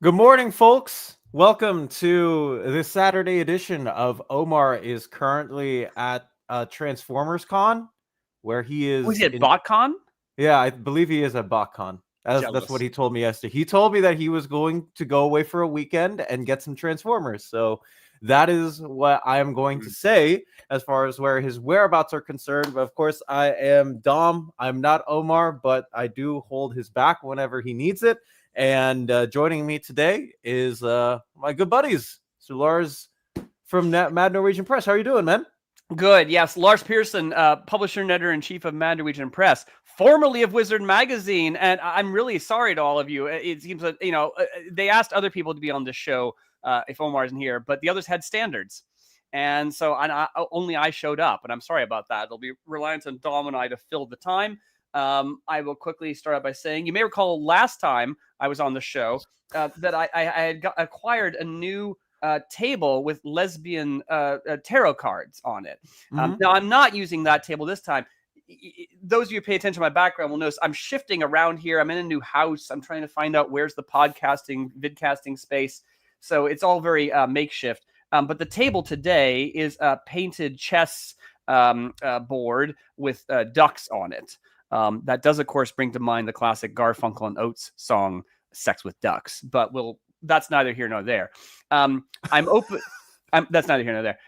Good morning, folks. Welcome to this Saturday edition of Omar is currently at Transformers Con, where he is. Was he at BotCon? Yeah, I believe he is at BotCon. That's what he told me yesterday. He told me that he was going to go away for a weekend and get some Transformers. So that is what I am going to say as far as where his whereabouts are concerned. But of course, I am Dom. I'm not Omar, but I do hold his back whenever he needs it. And joining me today is my good buddies, Sir Lars from Mad Norwegian Press. How are you doing, man? Good. Yes, Lars Pearson, publisher and editor-in-chief of Mad Norwegian Press, formerly of Wizard Magazine. And I'm really sorry to all of you. It seems that, they asked other people to be on this show if Omar isn't here, but the others had standards. And so only I showed up, and I'm sorry about that. It'll be reliant on Dom and I to fill the time. I will quickly start out by saying, you may recall last time I was on the show that I had acquired a new table with lesbian tarot cards on it. Now, I'm not using that table this time. Those of you who pay attention to my background will notice I'm shifting around here. I'm in a new house. I'm trying to find out where's the podcasting, vidcasting space. So it's all very makeshift. But the table today is a painted chess board with ducks on it. That does, of course, bring to mind the classic Garfunkel and Oates song, Sex with Ducks. But that's neither here nor there. I'm open. That's neither here nor there.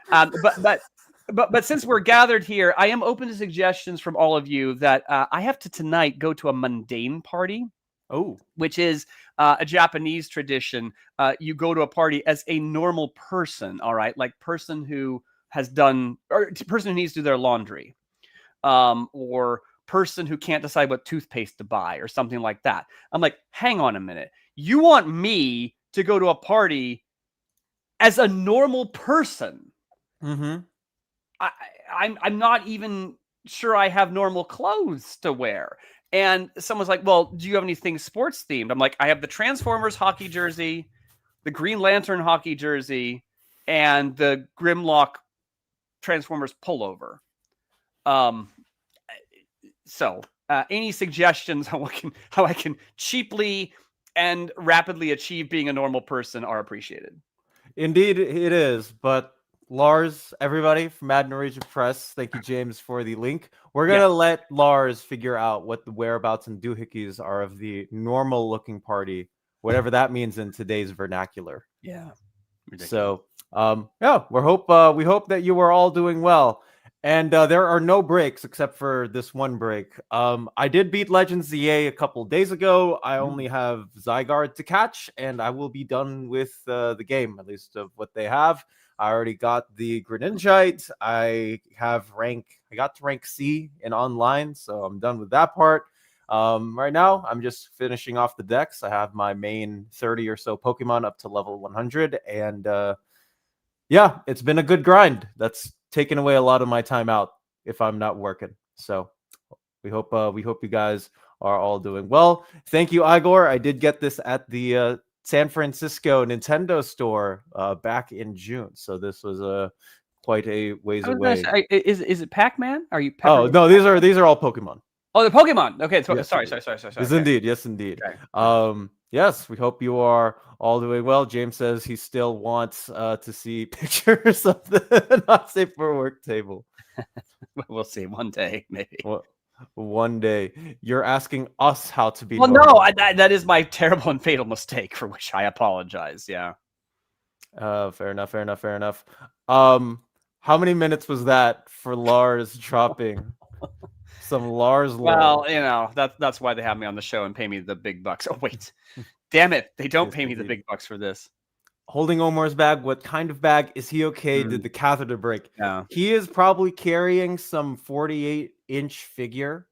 But since we're gathered here, I am open to suggestions from all of you that I have to tonight go to a mundane party. Oh, which is a Japanese tradition. You go to a party as a normal person, all right? Like person who has done, or person who needs to do their laundry, or person who can't decide what toothpaste to buy or something like that. I'm like, hang on a minute. You want me to go to a party as a normal person? Mm-hmm. I'm not even sure I have normal clothes to wear. And someone's like, well, do you have anything sports themed? I'm like, I have the Transformers hockey jersey, the Green Lantern hockey jersey, and the Grimlock Transformers pullover. So any suggestions how I can cheaply and rapidly achieve being a normal person are appreciated. Indeed, it is. But Lars, everybody from Mad Norwegian Press, thank you, James, for the link. We're going to let Lars figure out what the whereabouts and doohickeys are of the normal-looking party, whatever that means in today's vernacular. Yeah. Ridiculous. So, we hope that you are all doing well. And there are no breaks except for this one break. I did beat Legends ZA a couple days ago. I only have Zygarde to catch, and I will be done with the game, at least of what they have. I already got the Greninjite. I got to rank C in online, so I'm done with that part. Right now, I'm just finishing off the decks. I have my main 30 or so Pokemon up to level 100, and it's been a good grind. That's taken away a lot of my time out if I'm not working. So we hope you guys are all doing well. Thank you, Igor. I did get this at the San Francisco Nintendo store back in June, so this was quite a ways away. Is it Pac-Man? Are you? Oh no, these are all Pokemon. Oh, the Pokemon. Okay, Yes, sorry. Yes, indeed. Yes, indeed. Okay. Yes, we hope you are all doing well. James says he still wants to see pictures of the not safe for work table. We'll see one day, maybe. Well, one day. You're asking us how to be. Well, normal. No, that is my terrible and fatal mistake, for which I apologize. Yeah. Fair enough. How many minutes was that for Lars dropping some Lars lore? Well, that's why they have me on the show and pay me the big bucks. Oh wait, damn it, they don't pay me the big bucks for this. Holding Omar's bag. What kind of bag? Is he okay? Did the catheter break? Yeah. He is probably carrying some 48-inch figure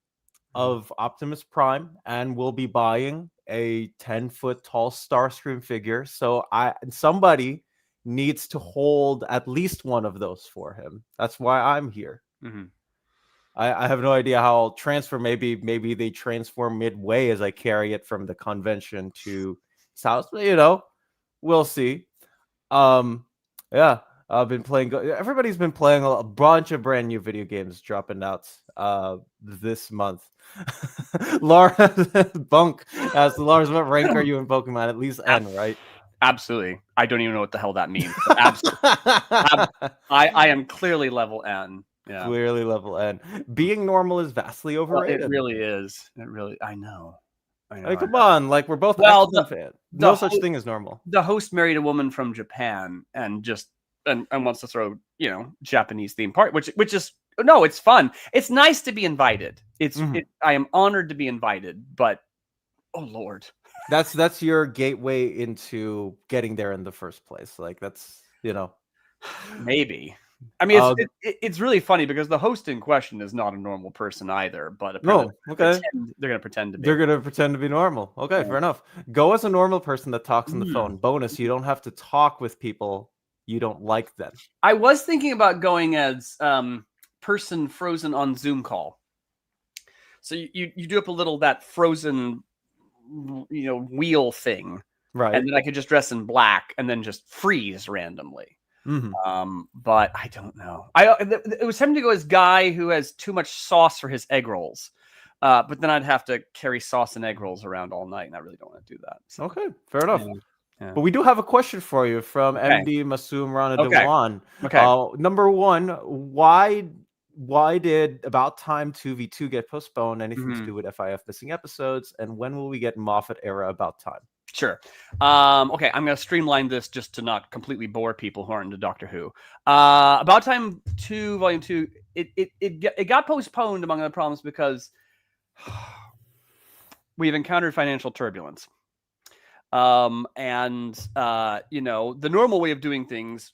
of Optimus Prime, and will be buying a 10-foot tall Starscream figure. So somebody needs to hold at least one of those for him. That's why I'm here. Mm-hmm. I have no idea how I'll transfer. Maybe they transform midway as I carry it from the convention to South. We'll see. I've been playing. Everybody's been playing a bunch of brand new video games dropping out this month. Laura Bunk asks Lars, what rank are you in Pokemon? At least N, right? Absolutely. I don't even know what the hell that means. Absolutely. I am clearly level N. Yeah. Clearly level N. Being normal is vastly overrated. It really is. I know. Like, come on, like we're both Well, X-Men fans. No such thing as normal. The host married a woman from Japan and just and wants to throw, Japanese theme party, which is no, it's fun. It's nice to be invited. I am honored to be invited, but oh Lord. That's your gateway into getting there in the first place. Like that's, maybe. I mean, it's really funny because the host in question is not a normal person either, but apparently they're going to pretend to be. They're going to pretend to be normal. Okay, fair enough. Go as a normal person that talks on the phone. Bonus, you don't have to talk with people you don't like then. I was thinking about going as person frozen on Zoom call. So you do up a little that frozen wheel thing, right? And then I could just dress in black and then just freeze randomly. But I don't know. It was tempting to go as guy who has too much sauce for his egg rolls, but then I'd have to carry sauce and egg rolls around all night, and I really don't want to do that. So. Okay, fair enough. Yeah. But we do have a question for you from MD Masoom Rana Dewan. Okay. Number one, why did About Time 2v2 get postponed? Anything to do with FIF missing episodes? And when will we get Moffat era About Time? Sure. Okay, I'm going to streamline this just to not completely bore people who aren't into Doctor Who. About Time 2, Volume 2, it got postponed, among other problems, because we've encountered financial turbulence. The normal way of doing things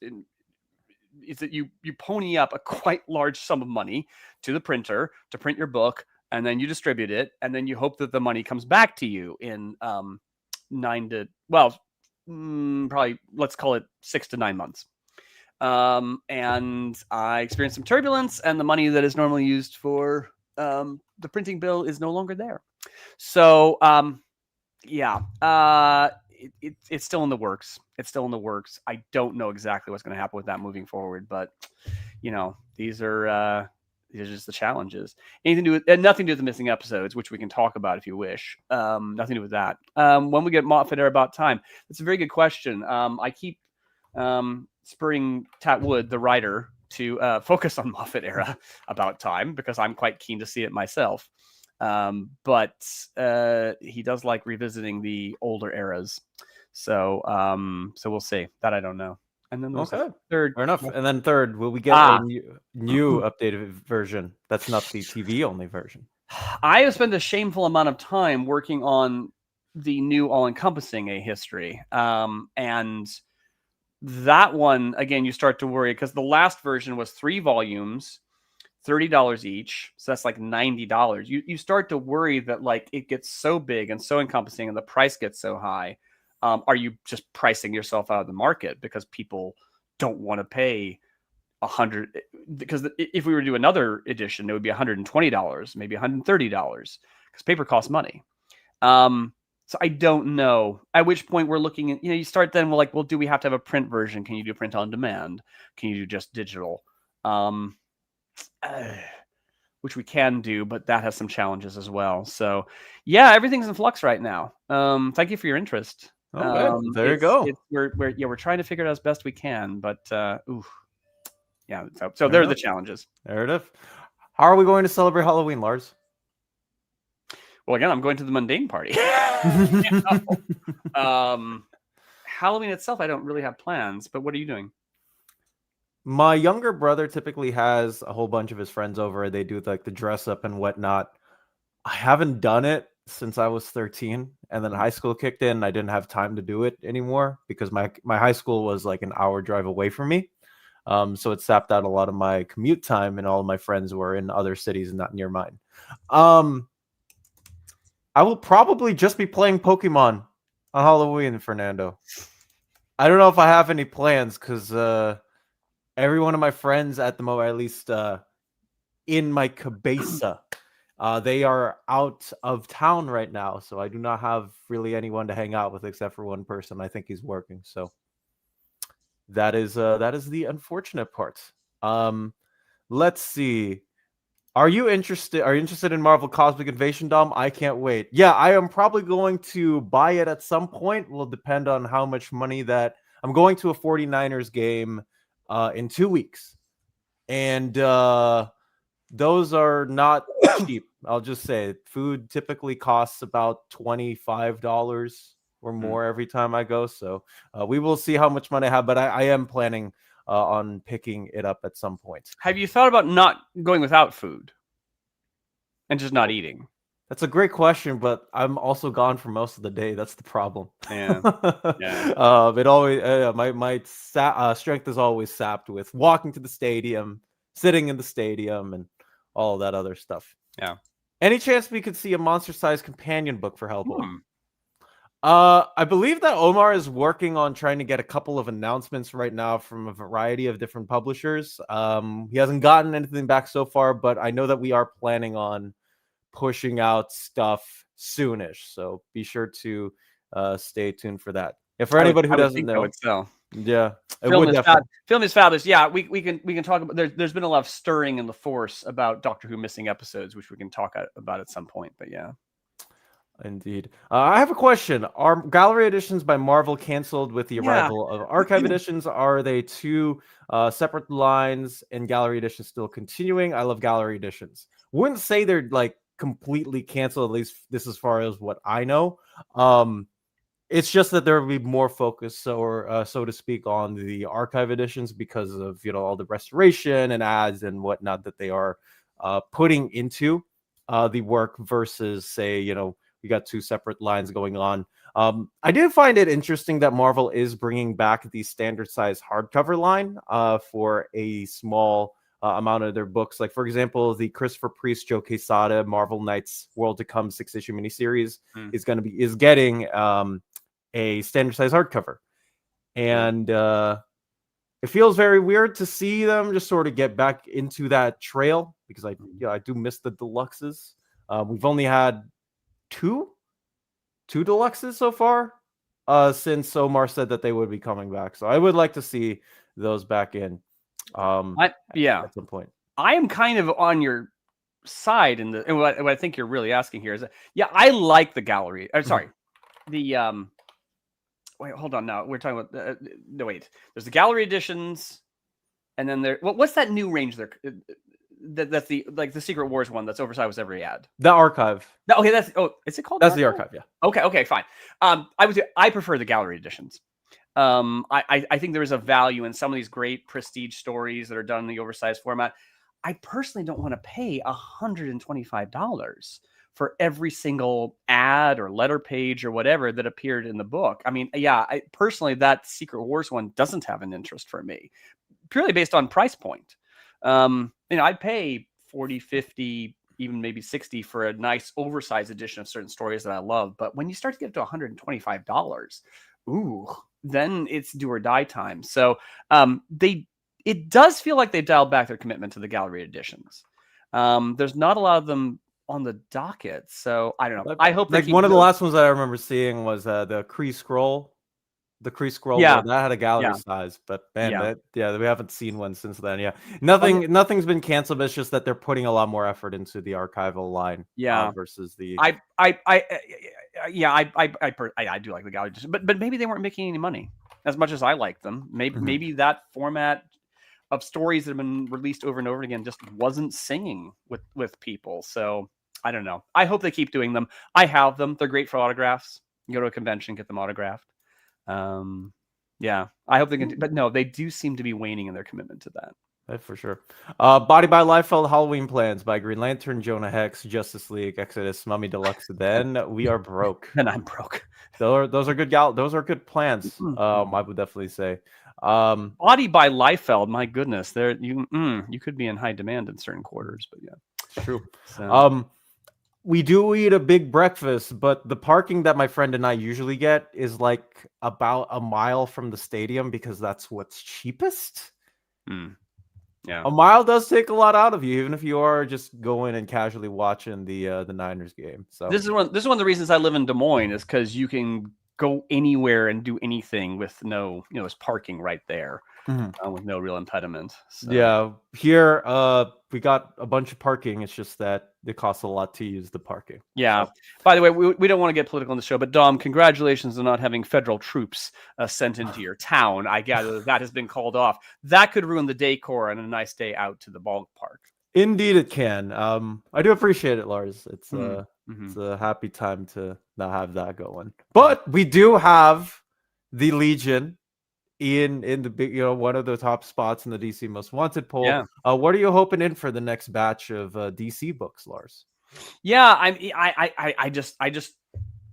is that you pony up a quite large sum of money to the printer to print your book, and then you distribute it, and then you hope that the money comes back to you in probably let's call it 6 to 9 months. And I experienced some turbulence, and the money that is normally used for the printing bill is no longer there. So it's still in the works. I don't know exactly what's going to happen with that moving forward, but these are just the challenges. Nothing to do with the missing episodes, which we can talk about if you wish. Nothing to do with that. When we get Moffat era About Time, that's a very good question. I keep spurring Tat Wood, the writer, to focus on Moffat era About Time because I'm quite keen to see it myself. But he does like revisiting the older eras. So we'll see. That I don't know. And then third. Fair enough. And then third, will we get a new updated version? That's not the TV only version. I have spent a shameful amount of time working on the new all-encompassing A History. And that one, again, you start to worry because the last version was 3 volumes, $30 each. So that's like $90. You start to worry that like it gets so big and so encompassing and the price gets so high. Are you just pricing yourself out of the market because people don't want to pay $100? Because if we were to do another edition, it would be $120, maybe $130, because paper costs money. So I don't know. At which point we're looking at, you start then, well, do we have to have a print version? Can you do print on demand? Can you do just digital? Which we can do, but that has some challenges as well. So yeah, everything's in flux right now. Thank you for your interest. Okay, there you go. We're trying to figure it out as best we can, but yeah. So there are the challenges. There it is. How are we going to celebrate Halloween, Lars? Well, again, I'm going to the mundane party. Halloween itself, I don't really have plans, but what are you doing? My younger brother typically has a whole bunch of his friends over. They do like the dress up and whatnot. I haven't done it since I was 13, and then high school kicked in. And I didn't have time to do it anymore because my high school was like an hour drive away from me. So it sapped out a lot of my commute time, and all of my friends were in other cities and not near mine. I will probably just be playing Pokemon on Halloween, Fernando. I don't know if I have any plans because every one of my friends at the moment, at least in my cabeza, they are out of town right now. So I do not have really anyone to hang out with except for one person. I think he's working. So that is the unfortunate part. Let's see. Are you interested? Are you interested in Marvel Cosmic Invasion, Dom? I can't wait. Yeah, I am probably going to buy it at some point. Will depend on how much money that I'm going to a 49ers game in 2 weeks, and those are not cheap. I'll just say food typically costs about $25 or more every time I go. So we will see how much money I have, but I am planning on picking it up at some point. Have you thought about not going without food and just not eating? That's a great question, but I'm also gone for most of the day. That's the problem. Yeah. It always my strength is always sapped with walking to the stadium, sitting in the stadium, and all that other stuff. Yeah. Any chance we could see a monster-sized companion book for Hellboy? Hmm. I believe that Omar is working on trying to get a couple of announcements right now from a variety of different publishers. He hasn't gotten anything back so far, but I know that we are planning on pushing out stuff soonish. So be sure to stay tuned for that. If for anybody who doesn't know, yeah, film is fabulous. Yeah, we can talk about. There's been a lot of stirring in the force about Doctor Who missing episodes, which we can talk about at some point. But yeah. Indeed. I have a question. Are gallery editions by Marvel canceled with the arrival of archive editions? Are they two separate lines and gallery editions still continuing? I love gallery editions. Wouldn't say they're like completely canceled, at least this as far as what I know. It's just that there will be more focus, so to speak, on the archive editions because of all the restoration and ads and whatnot that they are putting into the work versus say we got two separate lines going on. I did find it interesting that Marvel is bringing back the standard size hardcover line for a small amount of their books. Like, for example, the Christopher Priest, Joe Quesada, Marvel Knights World to Come 6-issue miniseries is getting a standard size hardcover. And it feels very weird to see them just sort of get back into that trail because I do miss the deluxes. We've only had two deluxes so far since Omar said that they would be coming back, so I would like to see those back in at some point. I am kind of on your side and what I think you're really asking here is I like the gallery. Sorry, the wait, hold on. Now we're talking about no wait. There's the gallery editions, and then what's that new range there? That's the Secret Wars one that's oversized every ad. The archive. Okay, is it called? That's the archive. Yeah. Okay, fine. I prefer the gallery editions. I think there is a value in some of these great prestige stories that are done in the oversized format. I personally don't want to pay $125 for every single ad or letter page or whatever that appeared in the book. I mean, personally, that Secret Wars one doesn't have an interest for me, purely based on price point. I'd pay 40, 50, even maybe 60 for a nice oversized edition of certain stories that I love. But when you start to get to $125, then it's do or die time. So it does feel like they dialed back their commitment to the gallery editions. There's not a lot of them on the docket, so I don't know. I hope one of the last ones that I remember seeing was the Kree Scroll. The Kree Scroll one, that had a gallery size, but man, we haven't seen one since then. Yeah, nothing's been canceled. But it's just that they're putting a lot more effort into the archival line. Versus the I do like the gallery, but maybe they weren't making any money as much as I like them. Maybe that format of stories that have been released over and over again just wasn't singing with people. So I don't know. I hope they keep doing them. I have them. They're great for autographs. You go to a convention, get them autographed. I hope they can, but no, they do seem to be waning in their commitment to that. For sure. Body by Liefeld, Halloween Plans by Green Lantern, Jonah Hex, Justice League, Exodus, Mummy Deluxe. Then we are broke. And I'm broke. Those are good those are good plans. I would definitely say. Body by Liefeld, my goodness, you could be in high demand in certain quarters, but yeah, it's true. So. We do eat a big breakfast, but the parking that my friend and I usually get is like about a mile from the stadium because that's what's cheapest. Yeah, a mile does take a lot out of you, even if you are just going and casually watching the Niners game. So this is one of the reasons I live in Des Moines is because you can go anywhere and do anything with no, there's parking right there with no real impediment. So. Yeah, here we got a bunch of parking. It's just that it costs a lot to use the parking. Yeah. So. By the way, we don't want to get political on the show, but Dom, congratulations on not having federal troops sent into your town. I gather that has been called off. That could ruin the decor and a nice day out to the ballpark. Indeed, it can. I do appreciate it, Lars. It's Mm-hmm. a happy time to not have that going. But we do have the Legion in the big, one of the top spots in the DC Most Wanted poll. Yeah. What are you hoping in for the next batch of DC books, Lars? Yeah, I just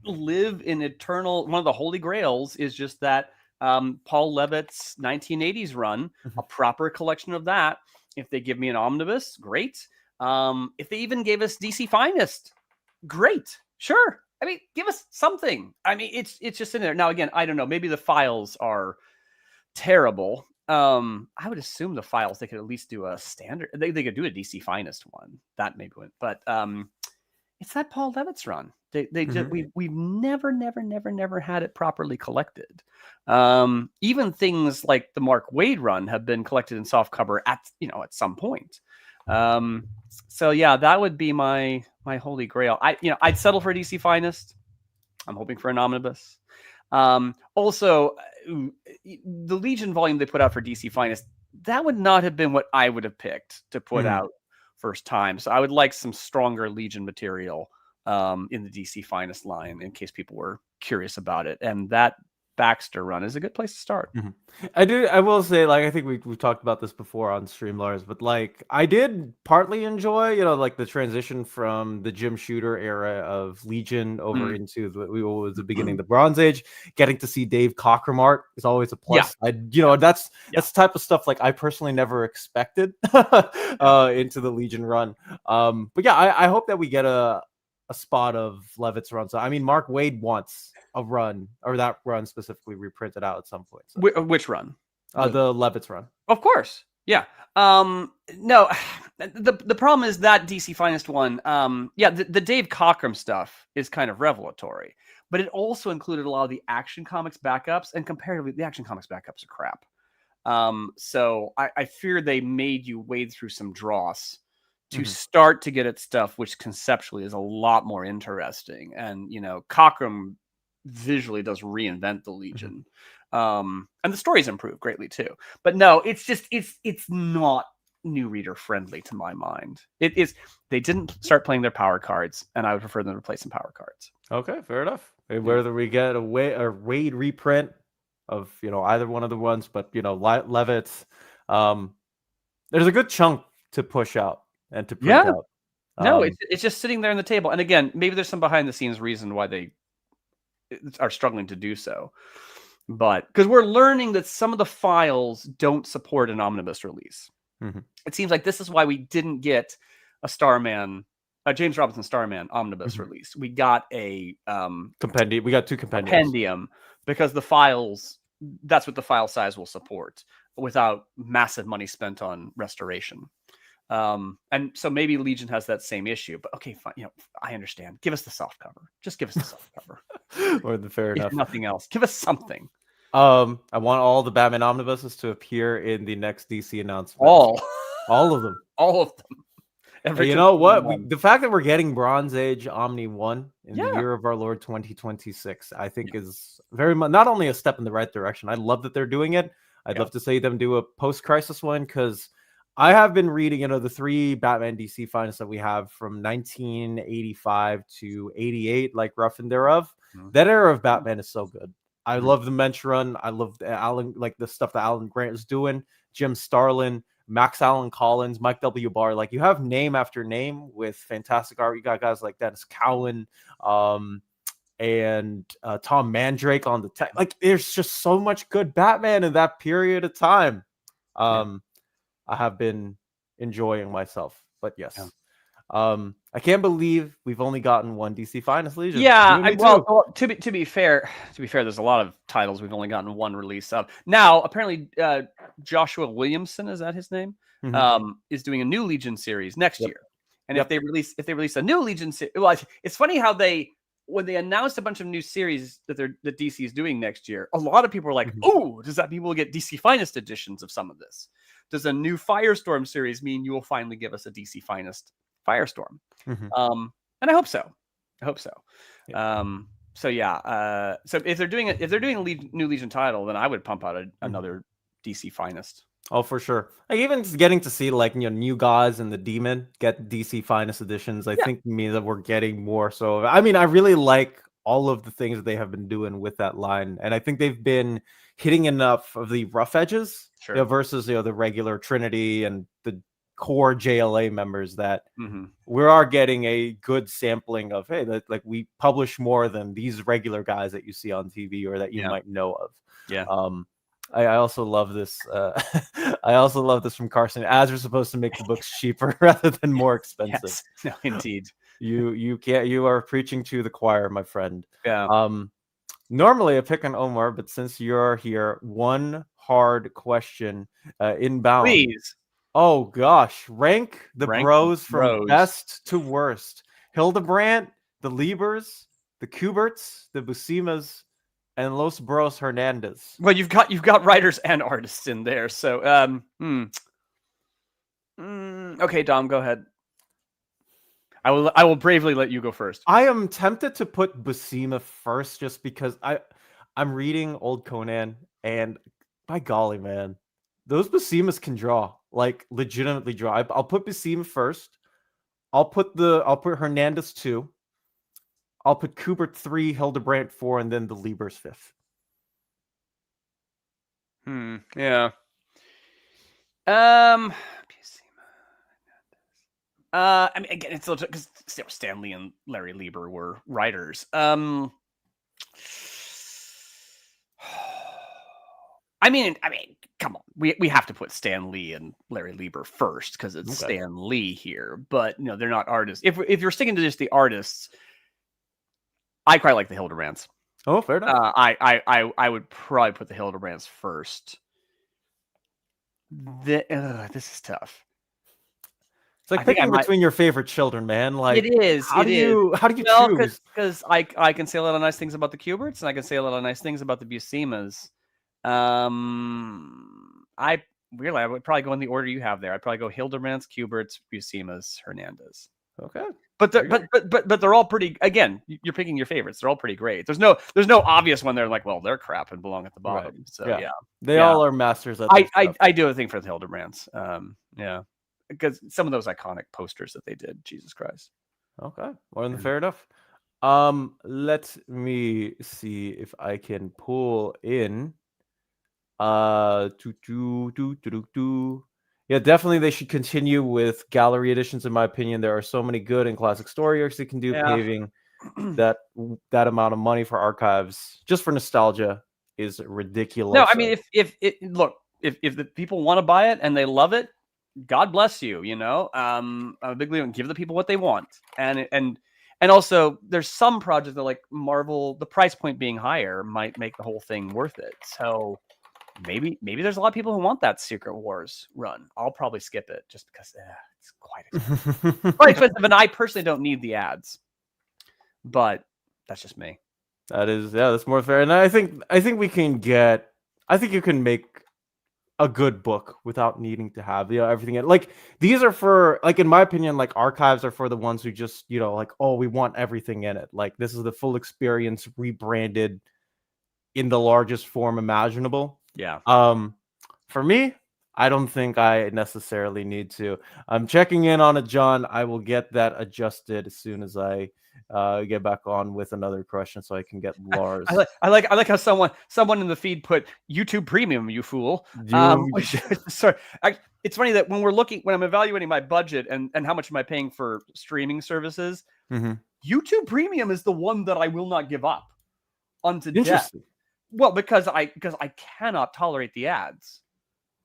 live in eternal. One of the holy grails is just that Paul Levitt's 1980s run, a proper collection of that. If they give me an omnibus, great. If they even gave us DC Finest, great. Sure. I mean, give us something. I mean, it's just in there. Now, again, I don't know. Maybe the files are terrible. I would assume the files, they could at least do a standard. They could do a DC Finest one. That maybe would. But it's that Paul Levitt's run. We've never had it properly collected. Even things like the Mark Waid run have been collected in softcover at some point. So yeah, that would be my holy grail. I'd settle for a DC Finest. I'm hoping for an omnibus. Also, the Legion volume they put out for DC Finest, that would not have been what I would have picked to put out first time. So I would like some stronger Legion material in the DC Finest line in case people were curious about it. And that Baxter run is a good place to start. I will say, like, I think we've talked about this before on stream, Lars, but like I did partly enjoy, like the transition from the Jim Shooter era of Legion over into what was the beginning of the Bronze Age. Getting to see Dave Cockrum art is always a plus. Yeah. That's the type of stuff like I personally never expected into the Legion run. But yeah, I hope that we get a spot of Levitt's run. So I mean, Mark Waid wants a run, or that run specifically reprinted out at some point. So. Which run? The Levitt's run. Of course. Yeah. No, the problem is that DC Finest one. The Dave Cockrum stuff is kind of revelatory, but it also included a lot of the Action Comics backups, and comparatively, the Action Comics backups are crap. So I fear they made you wade through some dross to start to get at stuff which conceptually is a lot more interesting. And Cockrum visually does reinvent the Legion, and the stories improve greatly too. But no, it's just it's not new reader friendly to my mind. It is. They didn't start playing their power cards, and I would prefer them to play some power cards. Okay, fair enough. Whether we get a Waid reprint of either one of the ones, but Levitt's, there's a good chunk to push out and to print out. No, it's just sitting there on the table. And again, maybe there's some behind the scenes reason why they are struggling to do so. But because we're learning that some of the files don't support an omnibus release. It seems like this is why we didn't get a James Robinson Starman omnibus release. We got a compendium. We got 2 compendiums. Compendium, because the files, that's what the file size will support without massive money spent on restoration. And so maybe Legion has that same issue, but okay, fine. I understand. Give us the soft cover. Just give us the soft cover. Or fair enough. Nothing else. Give us something. I want all the Batman omnibuses to appear in the next DC announcement. All of them. All of them. You know what? The fact that we're getting Bronze Age Omni 1 in the year of our Lord 2026, I think is very much not only a step in the right direction. I love that they're doing it. I'd love to see them do a post-crisis one, because I have been reading, the 3 Batman DC finest that we have from 1985 to 88, like rough and thereof. That era of Batman is so good. I love the Mensch run. I love Alan, like the stuff that Alan Grant is doing. Jim Starlin, Max Allan Collins, Mike W. Barr. Like, you have name after name with fantastic art. You got guys like Dennis Cowan, and Tom Mandrake on the tech. Like, there's just so much good Batman in that period of time. I have been enjoying myself, but yes. I can't believe we've only gotten 1 DC Finest Legion. To be fair, there's a lot of titles we've only gotten 1 release of. Now, apparently, Joshua Williamson, is that his name? Is doing a new Legion series next year. And if they release a new Legion series, well, it's funny how they when they announced a bunch of new series that DC is doing next year, a lot of people were like, Mhm. "Oh, does that mean we'll get DC Finest editions of some of this? Does a new Firestorm series mean you will finally give us a DC Finest Firestorm?" Mhm. And I hope so. I hope so. Yeah. So yeah. So if they're doing a new Legion title, then I would pump out another DC Finest. Oh, for sure. Like even just getting to see like new gods and the demon get DC Finest editions, I Yeah. think means that we're getting more. So I mean, I really like all of the things that they have been doing with that line, and I think they've been hitting enough of the rough edges, Sure. versus the regular Trinity and the core JLA members that Mm-hmm. we are getting a good sampling of. Hey, that like we publish more than these regular guys that you see on TV or that you Yeah. might know of. Yeah. I also love this. I also love this from Carson. Ads are supposed to make the books cheaper rather than more expensive. Yes. No, indeed. You can't. You are preaching to the choir, my friend. Yeah. Normally I pick on Omar, but since you're here, one hard question inbound. Please. Oh gosh, rank the bros from bros. best to worst. Hildebrandt, the Liebers, the Kuberts, the Busimas, and Los Bros Hernandez. Well, you've got writers and artists in there. So, okay, Dom, go ahead. I will bravely let you go first. I am tempted to put Buscema first just because I'm reading old Conan, and by golly, man, those Buscemas can draw, like legitimately draw. I'll put Buscema first. I'll put Hernandez 2. I'll put Kubert 3, Hildebrandt 4, and then the Liebers 5th. Yeah. I mean, again, it's because Stan Lee and Larry Lieber were writers. I mean, come on. We have to put Stan Lee and Larry Lieber first because it's Stan Lee here. But they're not artists. If you're sticking to just the artists, I quite like the Hildebrands. Oh, fair enough. I would probably put the Hildebrands first. This is tough. It's like picking between your favorite children, man. Like it is. How do you choose? Because I can say a lot of nice things about the Kuberts, and I can say a lot of nice things about the Buscemas. I would probably go in the order you have there. I'd probably go Hildebrands, Kuberts, Buscemas, Hernandez. Okay. But they're all pretty. Again, you're picking your favorites. They're all pretty great. There's no obvious one. They're like, well, they're crap and belong at the bottom. Right. So yeah, they all are masters. At I do a thing for the Hildebrands. Yeah, because some of those iconic posters that they did. Jesus Christ. Okay, more than fair enough. Let me see if I can pull in. Yeah, definitely they should continue with gallery editions. In my opinion, there are so many good and classic story arcs they can do. Paving that amount of money for archives just for nostalgia is ridiculous. No, I mean if the people want to buy it and they love it, God bless you. I'm a big believer in give the people what they want, and also there's some projects that like Marvel, the price point being higher might make the whole thing worth it. So. Maybe there's a lot of people who want that Secret Wars run. I'll probably skip it just because it's quite expensive. Quite expensive, and I personally don't need the ads. But that's just me. That's more fair. And I think we can get. I think you can make a good book without needing to have everything. Like these are for in my opinion, like archives are for the ones who just like we want everything in it. Like this is the full experience rebranded in the largest form imaginable. Yeah. For me, I don't think I necessarily need to. I'm checking in on it, John. I will get that adjusted as soon as I get back on with another question, so I can get Lars. I like how someone in the feed put YouTube Premium. You fool. Sorry. It's funny that when I'm evaluating my budget and how much am I paying for streaming services, YouTube Premium is the one that I will not give up unto death. Well, because I cannot tolerate the ads.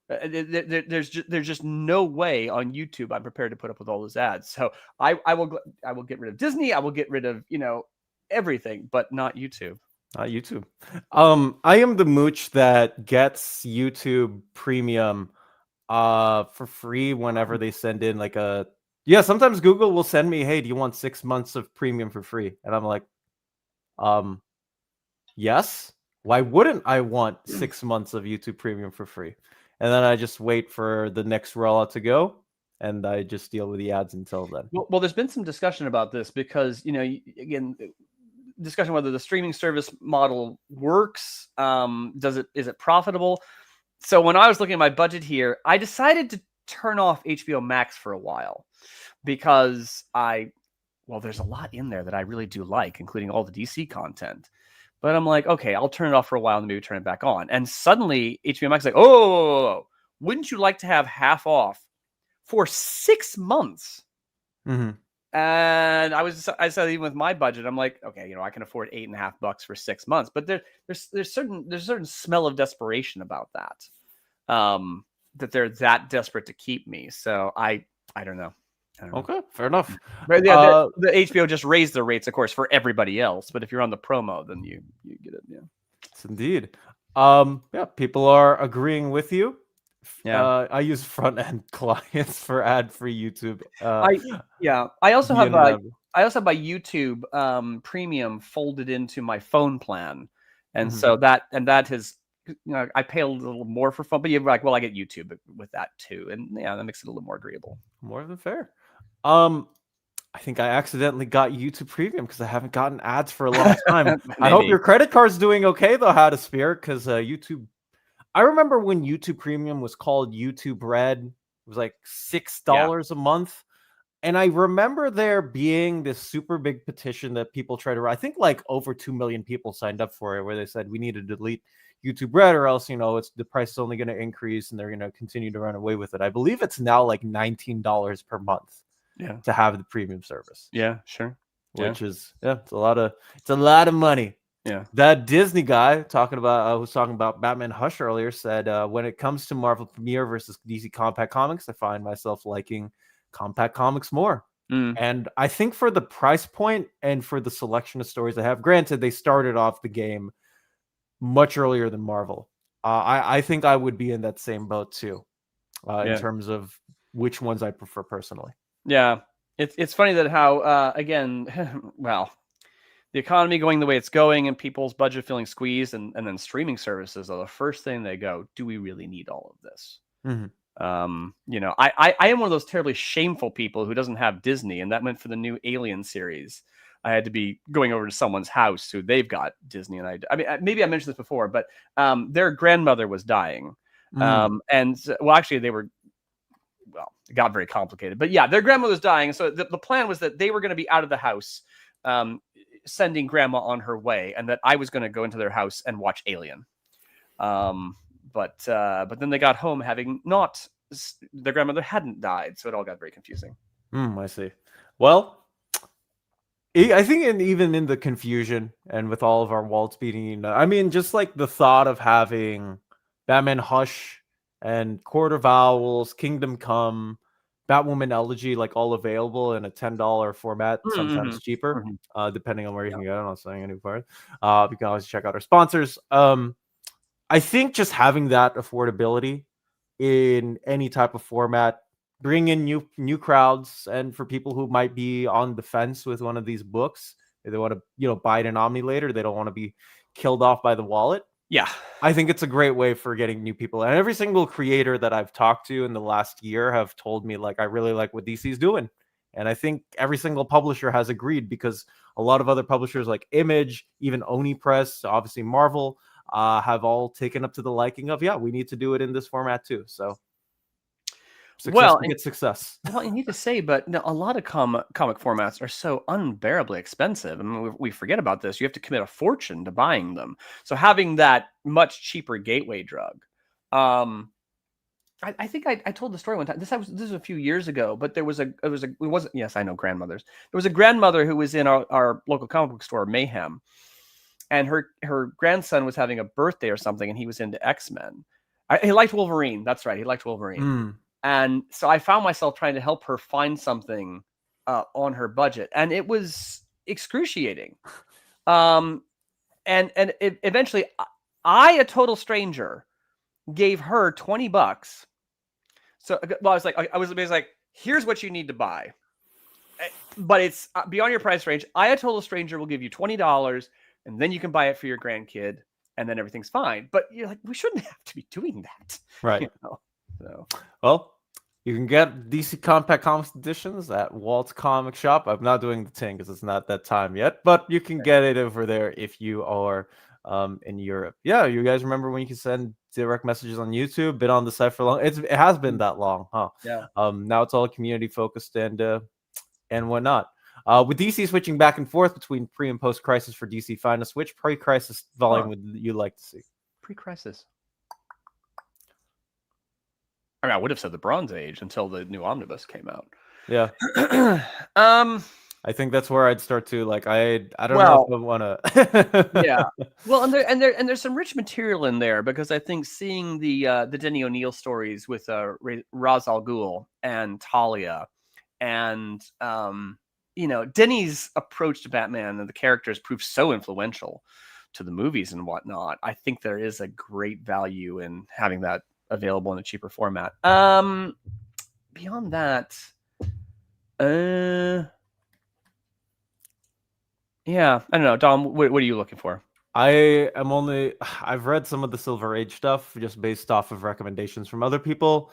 There's just no way on YouTube I'm prepared to put up with all those ads. So I will get rid of Disney. I will get rid of everything, but not YouTube. Not YouTube. I am the mooch that gets YouTube Premium for free whenever they send in like sometimes Google will send me, hey, do you want 6 months of premium for free? And I'm like, Yes. Why wouldn't I want 6 months of YouTube Premium for free? And then I just wait for the next rollout to go, and I just deal with the ads until then. Well, there's been some discussion about this because, again, discussion whether the streaming service model works. Is it profitable? So when I was looking at my budget here, I decided to turn off HBO Max for a while because there's a lot in there that I really do like, including all the DC content. But I'm like, okay, I'll turn it off for a while and maybe turn it back on. And suddenly HBO Max is like, oh, wouldn't you like to have half off for 6 months? Mm-hmm. And I said, even with my budget, I'm like, okay, I can afford $8.50 for 6 months. But there's a certain smell of desperation about that. That they're that desperate to keep me. So I don't know. Okay, fair enough. But yeah, the HBO just raised their rates, of course, for everybody else. But if you're on the promo, then you get it. Yeah, it's indeed. Yeah, people are agreeing with you. Yeah. I use front end clients for ad-free YouTube. I also have my YouTube Premium folded into my phone plan, and so that has I pay a little more for phone, but you're like, well, I get YouTube with that too, and yeah, that makes it a little more agreeable. More than fair. I think I accidentally got YouTube Premium because I haven't gotten ads for a long time. I hope your credit card's doing okay though, How to Spear, because YouTube. I remember when YouTube Premium was called YouTube Red. It was like $6 a month. And I remember there being this super big petition that people tried to write. I think like over 2 million people signed up for it, where they said we need to delete YouTube Red or else, it's the price is only going to increase and they're going to continue to run away with it. I believe it's now like $19 per month to have the premium service. Yeah, sure. Which is, it's a lot of money. Yeah. That Disney guy who's talking about Batman Hush earlier said, when it comes to Marvel Premiere versus DC Compact Comics, I find myself liking Compact Comics more. And I think for the price point and for the selection of stories they have, granted, they started off the game much earlier than Marvel. I think I would be in that same boat too, in terms of which ones I prefer personally. Yeah. It's funny that how, again, well, the economy going the way it's going and people's budget feeling squeezed and then streaming services are the first thing they go, do we really need all of this? I am one of those terribly shameful people who doesn't have Disney, and that meant for the new Alien series, I had to be going over to someone's house who they've got Disney. And I mean, maybe I mentioned this before, but their grandmother was dying. Actually it got very complicated, but yeah, their grandmother's dying. So the plan was that they were going to be out of the house, sending grandma on her way, and that I was going to go into their house and watch Alien. But then they got home having their grandmother hadn't died, so it all got very confusing. I see. Well, I think even in the confusion and with all of our wallets beating, I mean, just like the thought of having Batman Hush and Quarter Vowels, Kingdom Come, Batwoman Elegy, like all available in a $10 format, sometimes cheaper, depending on where you can get it. I'm not saying any part. You can always check out our sponsors. I think just having that affordability in any type of format, bring in new crowds, and for people who might be on the fence with one of these books, if they want to buy it in Omni later, they don't want to be killed off by the wallet. Yeah, I think it's a great way for getting new people. And every single creator that I've talked to in the last year have told me, like, I really like what DC's doing. And I think every single publisher has agreed, because a lot of other publishers like Image, even Oni Press, obviously Marvel, have all taken up to the liking of, we need to do it in this format too. So success. Well, you need to say, but a lot of comic formats are so unbearably expensive. I mean, we forget about this. You have to commit a fortune to buying them. So having that much cheaper gateway drug, I think I told the story one time. This was a few years ago, but yes, I know grandmothers. There was a grandmother who was in our local comic book store, Mayhem, and her grandson was having a birthday or something, and he was into X-Men. He liked Wolverine. That's right. He liked Wolverine. And so I found myself trying to help her find something on her budget, and it was excruciating. Eventually, a total stranger, gave her $20. So, well, I was basically like, here's what you need to buy, but it's beyond your price range. A total stranger will give you $20 and then you can buy it for your grandkid, and then everything's fine. But you're like, we shouldn't have to be doing that, Right. You know? So, well, you can get DC Compact Comics editions at Walt's Comic Shop. I'm not doing the thing because it's not that time yet, but you can get it over there if you are in Europe. Yeah, you guys remember when you could send direct messages on YouTube? Been on the site for long. It has been that long, huh? yeah. Now it's all community focused and whatnot. With DC switching back and forth between pre and post crisis for DC Finest, which pre crisis volume would you like to see? Pre-crisis. I mean, I would have said the Bronze Age until the new Omnibus came out. Yeah. I think that's where I'd start to like. I don't know if I want to. Yeah. Well, and there's some rich material in there because I think seeing the Denny O'Neil stories with Ra's al Ghul and Talia, and Denny's approach to Batman and the characters proved so influential to the movies and whatnot. I think there is a great value in having that available in a cheaper format. Beyond that, yeah, I don't know. Dom, what are you looking for? I've read some of the Silver Age stuff just based off of recommendations from other people,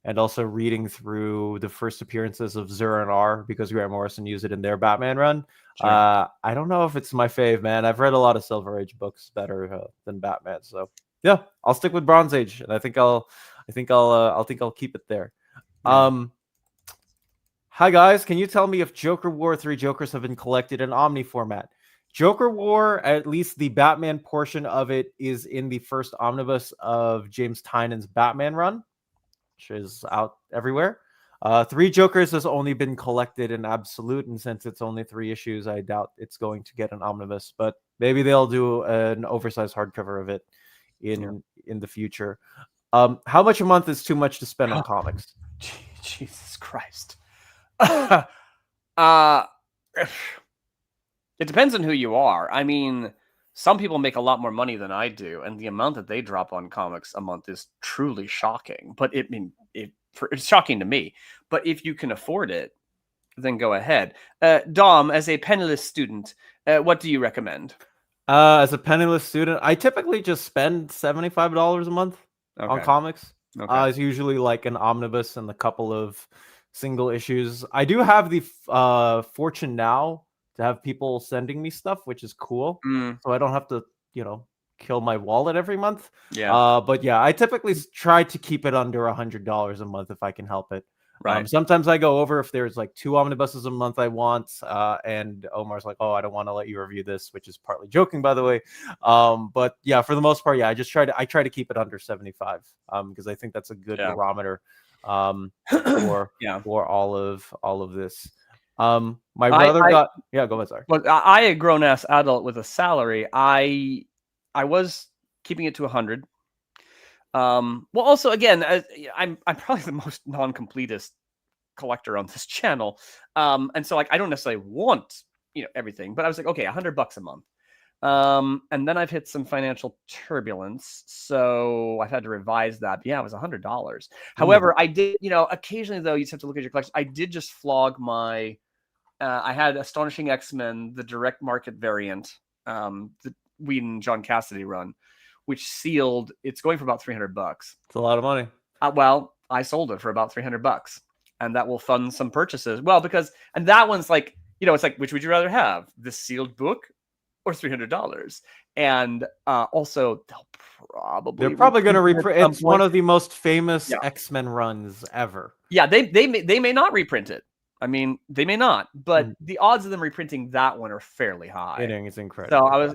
and also reading through the first appearances of Zur-En-Arrh because Grant Morrison used it in their Batman run. Sure. I don't know if it's my fave, man. I've read a lot of Silver Age books better than Batman, so yeah, I'll stick with Bronze Age, and I think I'll keep it there. Yeah. Hi guys, can you tell me if Joker War 3 Jokers have been collected in Omni format? Joker War, at least the Batman portion of it, is in the first omnibus of James Tynan's Batman run, which is out everywhere. 3 Jokers has only been collected in Absolute, and since it's only 3 issues, I doubt it's going to get an omnibus, but maybe they'll do an oversized hardcover of it in the future. How much a month is too much to spend on comics? Jesus Christ. It depends on who you are. I mean, some people make a lot more money than I do, and the amount that they drop on comics a month is truly shocking. But it's shocking to me. But if you can afford it, then go ahead. Dom, as a penniless student, what do you recommend? As a penniless student, I typically just spend $75 a month on comics. Okay. It's usually like an omnibus and a couple of single issues. I do have the fortune now to have people sending me stuff, which is cool. So I don't have to, kill my wallet every month. Yeah. But yeah, I typically try to keep it under $100 a month if I can help it. Right. Sometimes I go over if there's like 2 omnibuses a month I want, and Omar's like, "Oh, I don't want to let you review this," which is partly joking, by the way. But yeah, for the most part, yeah, I try to keep it under 75, because I think that's a good barometer for all of this. My brother go ahead, sorry. Well, I, a grown-ass adult with a salary, I was keeping it to 100. Well, also, again, I'm probably the most non-completist collector on this channel, and so like I don't necessarily want everything, but I was like, okay, $100 a month, and then I've hit some financial turbulence, so I've had to revise that. But yeah, it was $100. However, I did, occasionally though, you just have to look at your collection. I did just flog my. I had Astonishing X-Men, the direct market variant, the Whedon John Cassidy run, which sealed. It's going for about $300. It's a lot of money. Well, I sold it for about $300, and that will fund some purchases. Well, and that one's like, it's like, which would you rather have, this sealed book or $300? And also, they're probably going to reprint. It's one of the most famous X-Men runs ever. Yeah, they may not reprint it. I mean, they may not, but the odds of them reprinting that one are fairly high. It's incredible. So I was,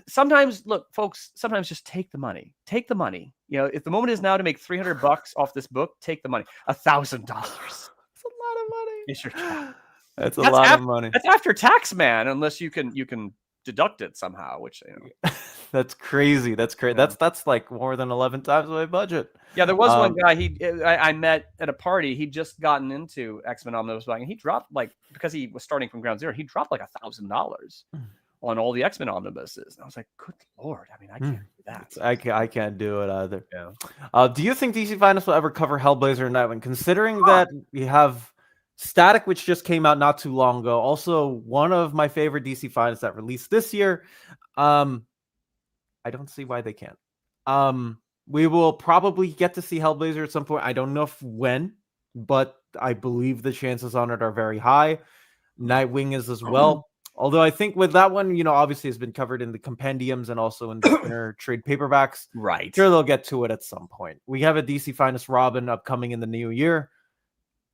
sometimes, look, folks, sometimes just take the money. Take the money. If the moment is now to make $300 off this book, take the money. $1,000. It's a lot of money. It's your tax. That's a lot of money. That's after tax, man, unless you can deduct it somehow, which That's crazy. That's crazy. Yeah. That's like more than 11 times my budget. Yeah, there was one guy I met at a party. He'd just gotten into X-Men Omnibus buying, and he dropped, like, because he was starting from ground zero, he dropped like $1,000 on all the X-Men omnibuses. And I was like, good Lord. I mean, I can't do that. I can't do it either. Yeah. Do you think DC Finest will ever cover Hellblazer and Nightwing? Considering that we have Static, which just came out not too long ago. Also, one of my favorite DC finds that released this year. I don't see why they can't. We will probably get to see Hellblazer at some point. I don't know when, but I believe the chances on it are very high. Nightwing is as well. Although I think with that one, obviously it's been covered in the compendiums and also in the thinner trade paperbacks. Right. Sure, they'll get to it at some point. We have a DC Finest Robin upcoming in the new year,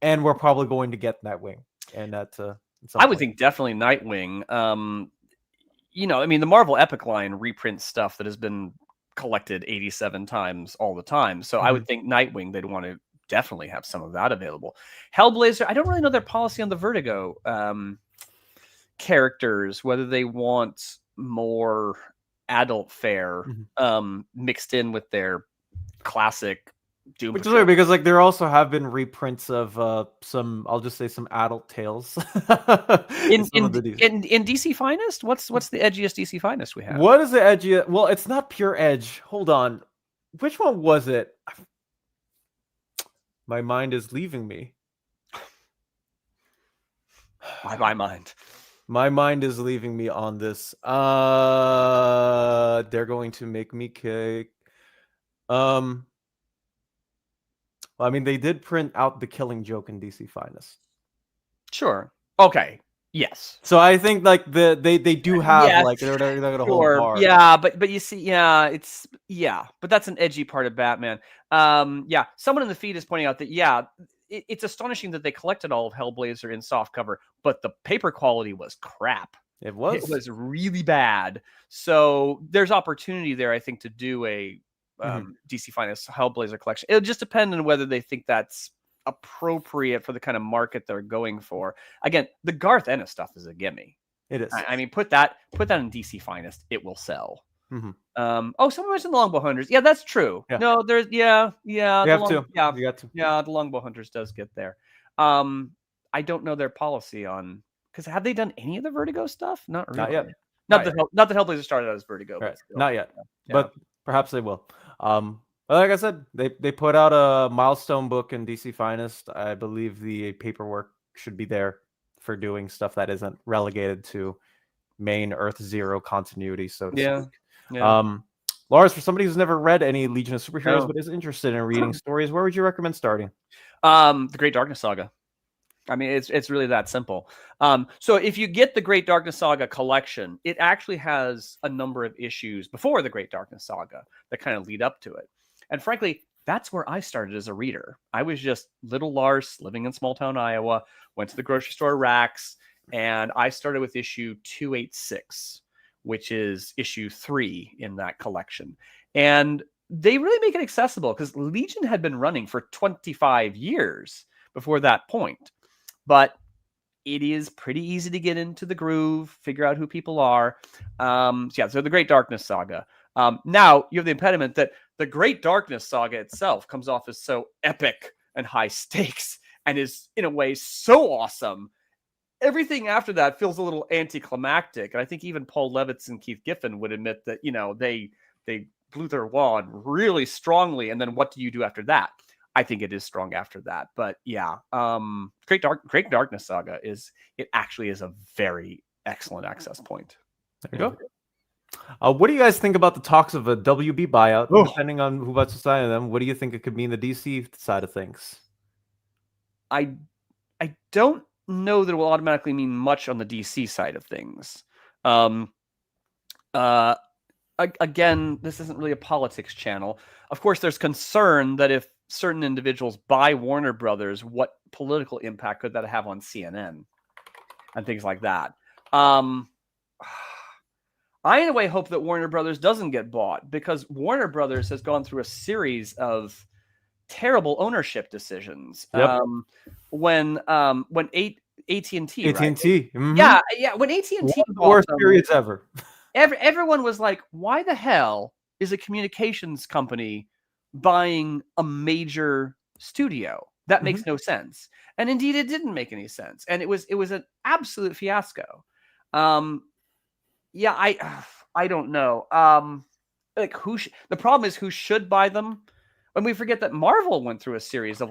and we're probably going to get Nightwing. And at some I would point. think definitely Nightwing. I mean, the Marvel Epic line reprints stuff that has been collected 87 times all the time. So I would think Nightwing, they'd want to definitely have some of that available. Hellblazer, I don't really know their policy on the Vertigo characters, whether they want more adult fare mixed in with their classic Doom Which Patrol. is weird because there also have been reprints of some, I'll just say, some adult tales in DC Finest. What's the edgiest DC Finest we have? What is the edgiest? Well, it's not pure edge. Hold on, which one was it? My mind is leaving me. My mind. My mind is leaving me on this. They're going to make me cake. Well, I mean, they did print out the Killing Joke in DC Finest. Sure. Okay. Yes. So I think they do have they're gonna hold bar. Yeah, but you see, but that's an edgy part of Batman. Someone in the feed is pointing out that it's astonishing that they collected all of Hellblazer in softcover, but the paper quality was crap. It was really bad. So there's opportunity there, I think, to do a DC Finest Hellblazer collection. It'll just depend on whether they think that's appropriate for the kind of market they're going for. Again, the Garth Ennis stuff is a gimme. It is. I mean, put that in DC Finest, it will sell. Someone mentioned the Longbow Hunters. Yeah, that's true. Yeah. No, there's you have to. You got to. Yeah, the Longbow Hunters does get there. I don't know their policy on, because have they done any of the Vertigo stuff? Not really. Not yet. Not that Hellblazer started out as Vertigo. Right. But still. Not yet. Yeah. But perhaps they will. But like I said, they put out a milestone book in DC Finest. I believe the paperwork should be there for doing stuff that isn't relegated to main Earth Zero continuity. So to speak. Yeah. Lars, for somebody who's never read any Legion of Superheroes but is interested in reading stories, where would you recommend starting? The Great Darkness Saga. I mean, it's really that simple. So if you get the Great Darkness Saga collection, it actually has a number of issues before the Great Darkness Saga that kind of lead up to it. And frankly, that's where I started as a reader. I was just little Lars living in small town Iowa, went to the grocery store racks, and I started with issue 286, which is issue 3 in that collection. And they really make it accessible because Legion had been running for 25 years before that point. But it is pretty easy to get into the groove, figure out who people are. So the Great Darkness Saga. Now you have the impediment that the Great Darkness Saga itself comes off as so epic and high stakes and is in a way so awesome. Everything after that feels a little anticlimactic. And I think even Paul Levitz and Keith Giffen would admit that, they blew their wad really strongly. And then what do you do after that? I think it is strong after that. But Great Darkness Saga actually is a very excellent access point. There you go. What do you guys think about the talks of a WB buyout? Depending on who bets side of them, what do you think it could mean the DC side of things? I don't know that it will automatically mean much on the DC side of things. Again, this isn't really a politics channel. Of course, there's concern that if certain individuals buy Warner Brothers, what political impact could that have on CNN and things like that? I, in a way, hope that Warner Brothers doesn't get bought because Warner Brothers has gone through a series of terrible ownership decisions. Yep. When AT&T, AT&T, right? When AT&T one of the worst periods ever. Everyone was like, "Why the hell is a communications company buying a major studio? That makes no sense." And indeed, it didn't make any sense, and it was an absolute fiasco. I don't know. The problem is who should buy them, and we forget that Marvel went through a series of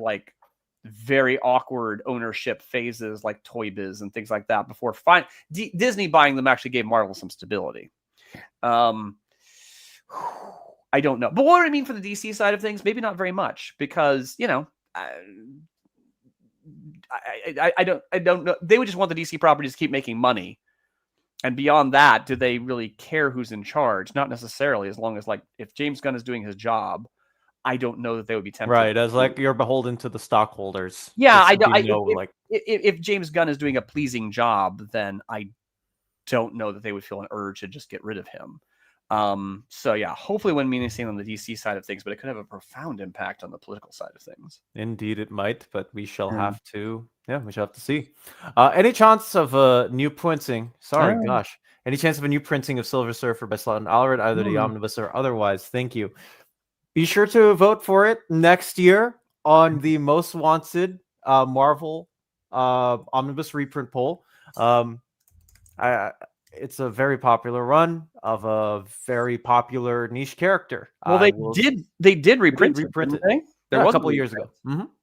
very awkward ownership phases like Toy Biz and things like that before Disney buying them actually gave Marvel some stability. I don't know. But what would it mean for the DC side of things? Maybe not very much, because, you know, I don't know. They would just want the DC properties to keep making money. And beyond that, do they really care who's in charge? Not necessarily, as long as, like, if James Gunn is doing his job, I don't know that they would be tempted. Right, as like you're beholden to the stockholders. Yeah, if James Gunn is doing a pleasing job, then I don't know that they would feel an urge to just get rid of him. So yeah, hopefully when menacing on the DC side of things, but it could have a profound impact on the political side of things. Indeed it might, but we shall have to, we shall have to see. Any chance of a new printing? Any chance of a new printing of Silver Surfer by Slott and Allred, either the omnibus or otherwise? Thank you. Be sure to vote for it next year on the most wanted Marvel omnibus reprint poll. It's a very popular run of a very popular niche character. Well, they did reprint it, didn't they? There was a couple of years ago.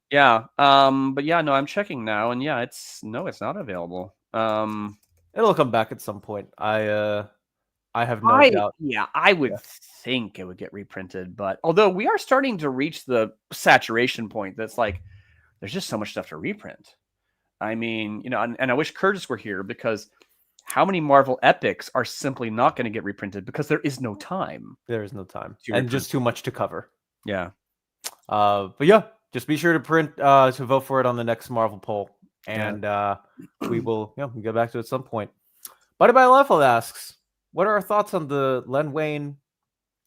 Yeah. But yeah, no, I'm checking now, and yeah, it's not available. It'll come back at some point. I have no doubt. Yeah, I would think it would get reprinted, but although we are starting to reach the saturation point that's like, there's just so much stuff to reprint. I mean, you know, and I wish Curtis were here, because how many Marvel epics are simply not going to get reprinted because there is no time. There is no time, and just too much to cover. Yeah. But yeah, just be sure to to vote for it on the next Marvel poll, and we will get back to it at some point. Buddy by Leffel asks, what are our thoughts on the Len Wein,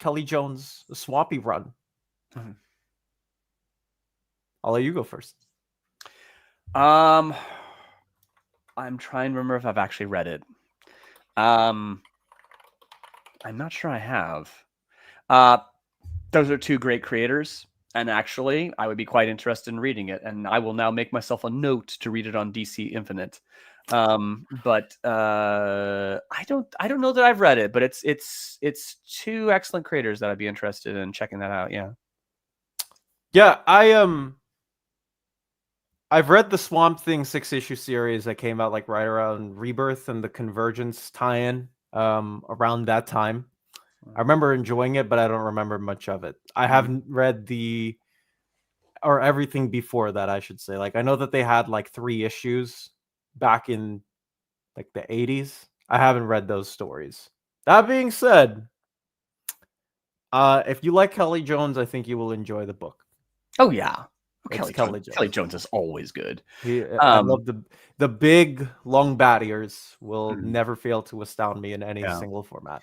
Kelly Jones Swampy run? I'll let you go first. I'm trying to remember if I've actually read it. I'm not sure I have. Those are two great creators, and actually, I would be quite interested in reading it. And I will now make myself a note to read it on DC Infinite. But I don't know that I've read it, but it's two excellent creators that I'd be interested in checking that out. Yeah, I've read the Swamp Thing 6-issue series that came out like right around Rebirth and the Convergence tie-in around that time. I remember enjoying it, but I don't remember much of it. I haven't read everything before that, I should say. Like, I know that they had like 3 issues back in like the 80s. I haven't read those stories. That being said, if you like Kelly Jones, I think you will enjoy the book. Oh yeah. Kelly Jones is always good. I love the big long battiers will never fail to astound me in any single format.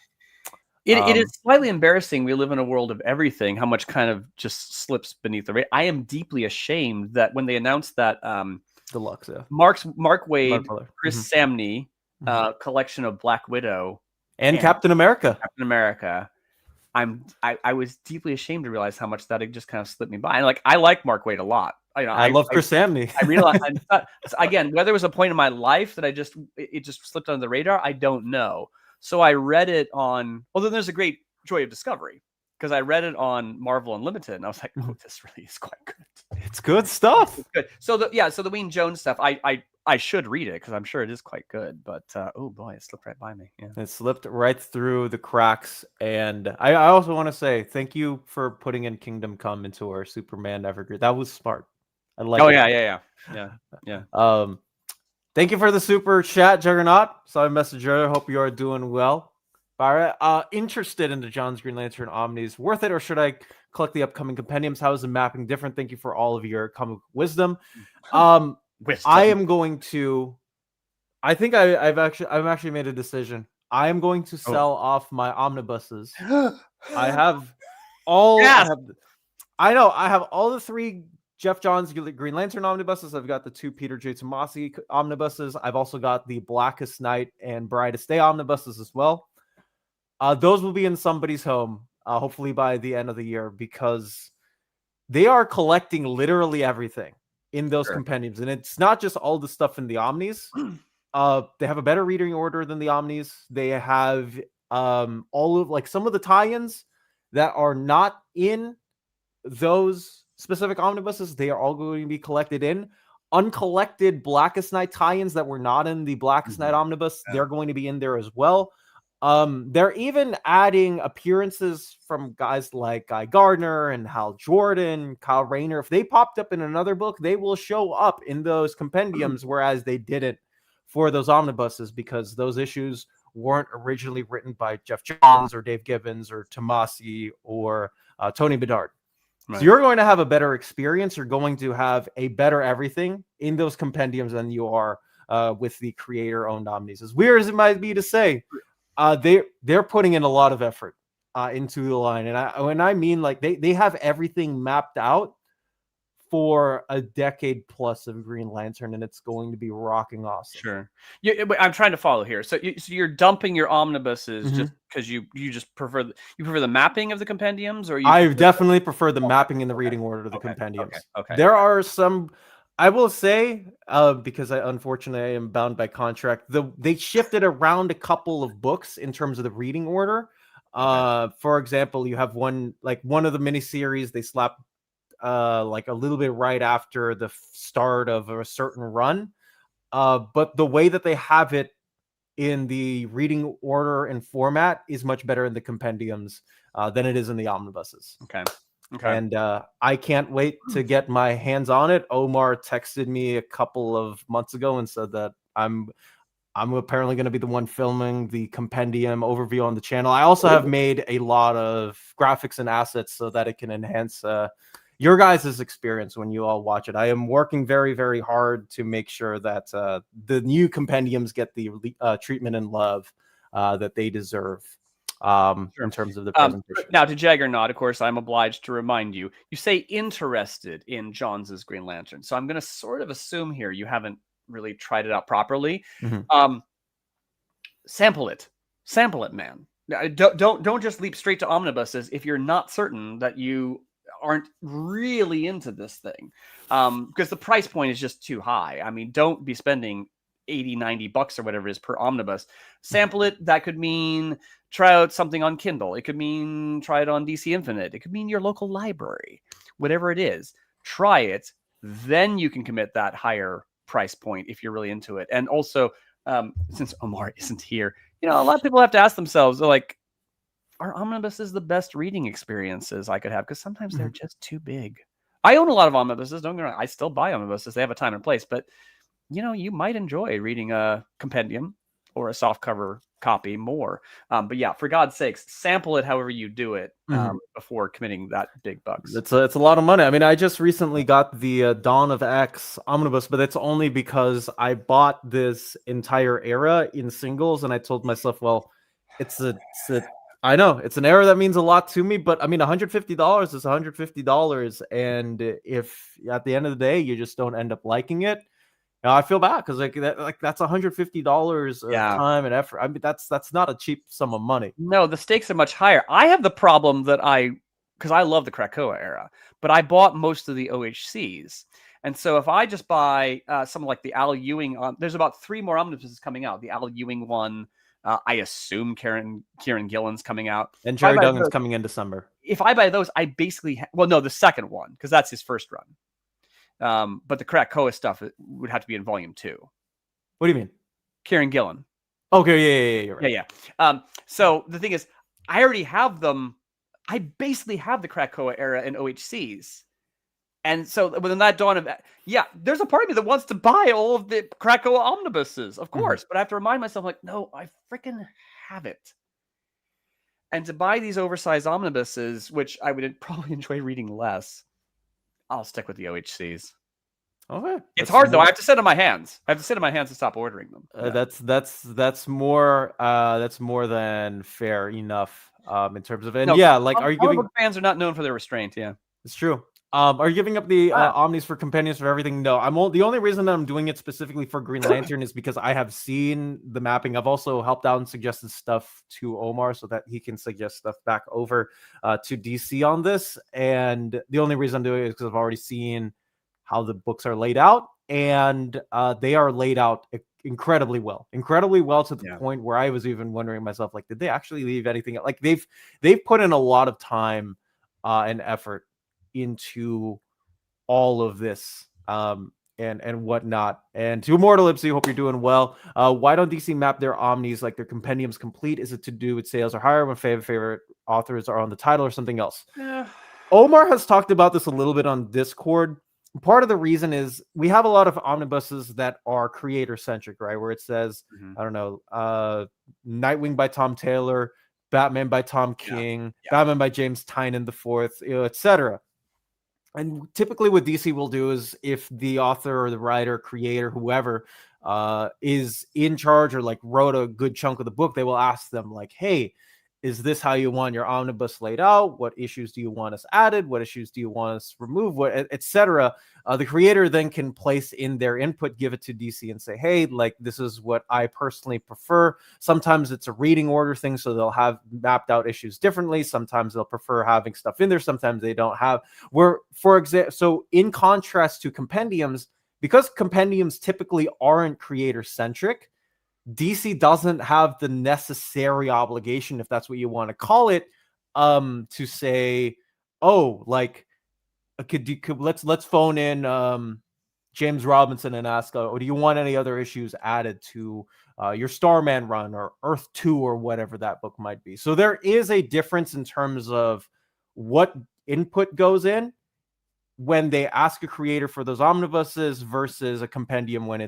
It is slightly embarrassing. We live in a world of everything. How much kind of just slips beneath the radar. I am deeply ashamed that when they announced that Deluxe, Mark Waid, Chris Samney collection of Black Widow and Captain America. I was deeply ashamed to realize how much that had just kind of slipped me by. And like, I like Mark Waid a lot. I love Chris Samney. I realize again, whether it was a point in my life that it just slipped under the radar, I don't know. So I read it on. Well, then there's a great joy of discovery, because I read it on Marvel Unlimited, and I was like, oh, this really is quite good. It's good stuff. It's good. So the Wayne Jones stuff, I should read it, because I'm sure it is quite good. But oh boy, it slipped right by me. Yeah. It slipped right through the cracks. And I also want to say thank you for putting in Kingdom Come into our Superman Evergreen. That was smart. I like. Oh it. Yeah. Thank you for the super chat, Juggernaut. Sorry, Messenger. Hope you are doing well. Barrett, interested in the John's Green Lantern Omnis. Worth it, or should I collect the upcoming compendiums? How is the mapping different? Thank you for all of your comic wisdom. I am going to. I think I've actually made a decision. I am going to sell off my omnibuses. I have all. Yes! I have all the 3 Jeff Johns Green Lantern omnibuses. I've got the 2 Peter J. Tomasi omnibuses. I've also got the Blackest Night and Brightest Day omnibuses as well. Those will be in somebody's home, hopefully by the end of the year, because they are collecting literally everything in those compendiums. And it's not just all the stuff in the Omnis. They have a better reading order than the Omnis. They have all of like some of the tie-ins that are not in those specific omnibuses, they are all going to be collected in. Uncollected Blackest Night tie-ins that were not in the Blackest Night omnibus, they're going to be in there as well. They're even adding appearances from guys like Guy Gardner and Hal Jordan, Kyle Rayner. If they popped up in another book, they will show up in those compendiums, whereas they didn't for those omnibuses because those issues weren't originally written by Jeff Johns or Dave Gibbons or Tomasi or Tony Bedard. Right. So you're going to have a better experience. You're going to have a better everything in those compendiums than you are with the creator-owned omnis. As weird as it might be to say, they're putting in a lot of effort into the line. And when I mean like they have everything mapped out for a decade plus of Green Lantern, and it's going to be rocking awesome. Sure. I'm trying to follow here. So you're dumping your omnibuses just because you just prefer the mapping of the compendiums, or I definitely prefer the mapping in the reading order of the compendiums. Okay. There are some, I will say, because unfortunately I am bound by contract, they shifted around a couple of books in terms of the reading order. For example, you have one of the miniseries they slapped like a little bit right after the start of a certain run. But the way that they have it in the reading order and format is much better in the compendiums than it is in the omnibuses. Okay. And I can't wait to get my hands on it. Omar texted me a couple of months ago and said that I'm apparently going to be the one filming the compendium overview on the channel. I also have made a lot of graphics and assets so that it can enhance your guys' experience when you all watch it. I am working very, very hard to make sure that the new compendiums get the treatment and love that they deserve in terms of the presentation. Now, to Jaggernaut, of course, I'm obliged to remind you, you say interested in Johns' Green Lantern. So I'm going to sort of assume here you haven't really tried it out properly. Sample it, man. Don't just leap straight to omnibuses if you're not certain that you aren't really into this thing, because the price point is just too high. I mean, don't be spending $80-$90 or whatever it is per omnibus. Sample it. That could mean try out something on Kindle. It could mean try it on DC Infinite. It could mean your local library. Whatever it is, try it. Then you can commit that higher price point if you're really into it. And also, since Omar isn't here, a lot of people have to ask themselves, like, are omnibuses the best reading experiences I could have? Because sometimes they're just too big. I own a lot of omnibuses. Don't get me wrong. I still buy omnibuses. They have a time and place. But, you might enjoy reading a compendium or a softcover copy more. But yeah, for God's sakes, sample it however you do it before committing that big bucks. It's a lot of money. I mean, I just recently got the Dawn of X omnibus, but it's only because I bought this entire era in singles, and I told myself, well, I know it's an era that means a lot to me, but I mean, $150 is $150, and if at the end of the day you just don't end up liking it, I feel bad because that's $150 of time and effort. I mean, that's not a cheap sum of money. No, the stakes are much higher. I have the problem that because I love the Krakoa era, but I bought most of the OHCs, and so if I just buy something like the Al Ewing, there's about 3 more omnibuses coming out. The Al Ewing one. I assume Kieran Gillen's coming out. And Jerry Duggan's coming in December. If I buy those, I basically... the second one, because that's his first run. But the Krakoa stuff would have to be in volume 2. What do you mean? Kieran Gillen. Okay, yeah, you're right. Yeah. So the thing is, I already have them. I basically have the Krakoa era in OHCs. And so within that dawn of... there's a part of me that wants to buy all of the Krakoa omnibuses, of course. But I have to remind myself, like, no, I freaking have it. And to buy these oversized omnibuses, which I would probably enjoy reading less, I'll stick with the OHCs. Okay. It's hard, though. I have to sit on my hands. To stop ordering them. That's more than fair enough in terms of... And are you giving... fans are not known for their restraint, It's true. Are you giving up the omnis for compendiums for everything? No, the only reason that I'm doing it specifically for Green Lantern is because I have seen the mapping. I've also helped out and suggested stuff to Omar so that he can suggest stuff back over to DC on this. And the only reason I'm doing it is because I've already seen how the books are laid out, and they are laid out incredibly well to the point where I was even wondering myself, like, did they actually leave anything? Like they've put in a lot of time and effort into all of this and whatnot. And to Immortal Ipsy, hope you're doing well. Why don't DC map their omnis like their compendiums complete? Is it to do with sales or higher when favorite authors are on the title or something else? Omar has talked about this a little bit on Discord. Part of the reason is we have a lot of omnibuses that are creator centric, right? Where it says, I don't know, Nightwing by Tom Taylor, Batman by Tom King, Batman by James Tynion IV, etc. And typically what DC will do is if the author or the writer, creator, whoever is in charge or like wrote a good chunk of the book, they will ask them like, hey, is this how you want your omnibus laid out? What issues do you want us added? What issues do you want us removed? What, etc. The creator then can place in their input, give it to DC and say, hey, like this is what I personally prefer. Sometimes it's a reading order thing, so they'll have mapped out issues differently. Sometimes they'll prefer having stuff in there. Sometimes they don't have. Where, for example, so in contrast to compendiums, because compendiums typically aren't creator centric, DC doesn't have the necessary obligation, if that's what you want to call it, to say, oh, like, let's phone in James Robinson and ask, oh, do you want any other issues added to your Starman run or Earth 2 or whatever that book might be? So there is a difference in terms of what input goes in when they ask a creator for those omnibuses versus a compendium when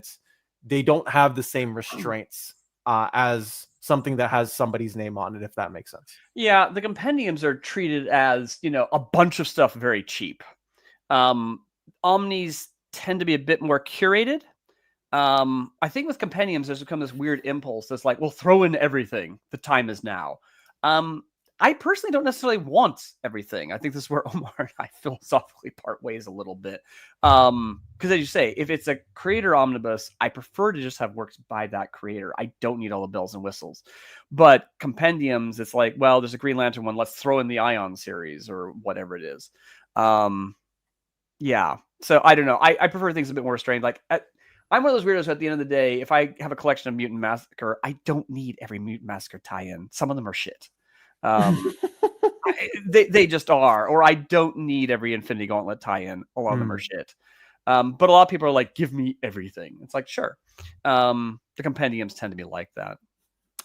they don't have the same restraints as something that has somebody's name on it, if that makes sense. Yeah, the compendiums are treated as, a bunch of stuff very cheap. Omnis tend to be a bit more curated. I think with compendiums, there's become this weird impulse that's like, well, throw in everything. The time is now. I personally don't necessarily want everything. I think this is where Omar and I philosophically part ways a little bit. Because as you say, if it's a creator omnibus, I prefer to just have works by that creator. I don't need all the bells and whistles. But compendiums, it's like, well, there's a Green Lantern one. Let's throw in the Ion series or whatever it is. Yeah. So I don't know. I prefer things a bit more restrained. Like I'm one of those weirdos who at the end of the day, if I have a collection of Mutant Massacre, I don't need every Mutant Massacre tie-in. Some of them are shit. They just are, or I don't need every Infinity Gauntlet tie-in. A lot of them are shit. But a lot of people are like, give me everything. It's like, sure. The compendiums tend to be like that.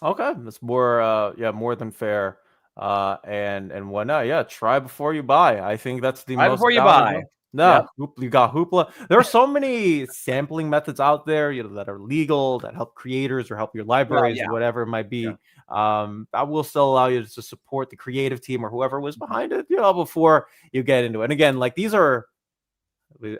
Okay. That's more, more than fair. And whatnot. Yeah. Try before you buy. I think that's the most before you buy. No, yep. You got Hoopla. There are so many sampling methods out there, that are legal, that help creators or help your libraries, whatever it might be. That will still allow you to support the creative team or whoever was behind it, before you get into it. And again, like these are,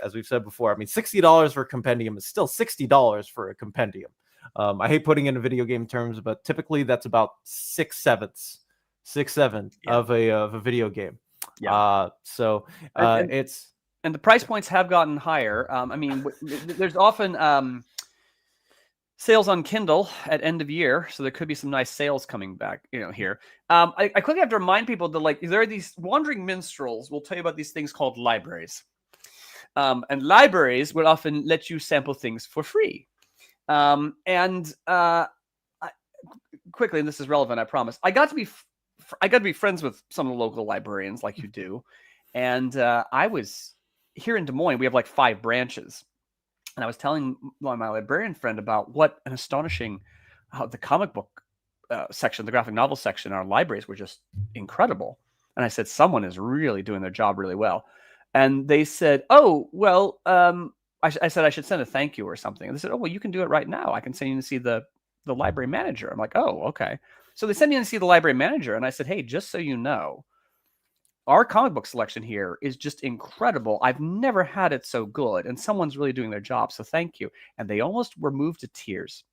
as we've said before, I mean, $60 for a compendium is still $60 for a compendium. I hate putting in video game terms, but typically that's about 6/7 of a video game. And the price points have gotten higher. I mean, there's often sales on Kindle at end of year, so there could be some nice sales coming back, here. I quickly have to remind people that, there are these wandering minstrels will tell you about these things called libraries. And libraries will often let you sample things for free. Quickly, and this is relevant, I promise. I got to be friends with some of the local librarians, like you do, and I was here in Des Moines. We have 5 branches, and I was telling my librarian friend about what an astonishing the comic book section, the graphic novel section in our libraries were just incredible. And I said, someone is really doing their job really well. And they said, oh, well, I said I should send a thank you or something. And they said, oh, well, you can do it right now. I can send you to see the library manager. I'm like, oh, okay. So they sent me in to see the library manager. And I said, hey, just so you know, our comic book selection here is just incredible. I've never had it so good. And someone's really doing their job. So thank you. And they almost were moved to tears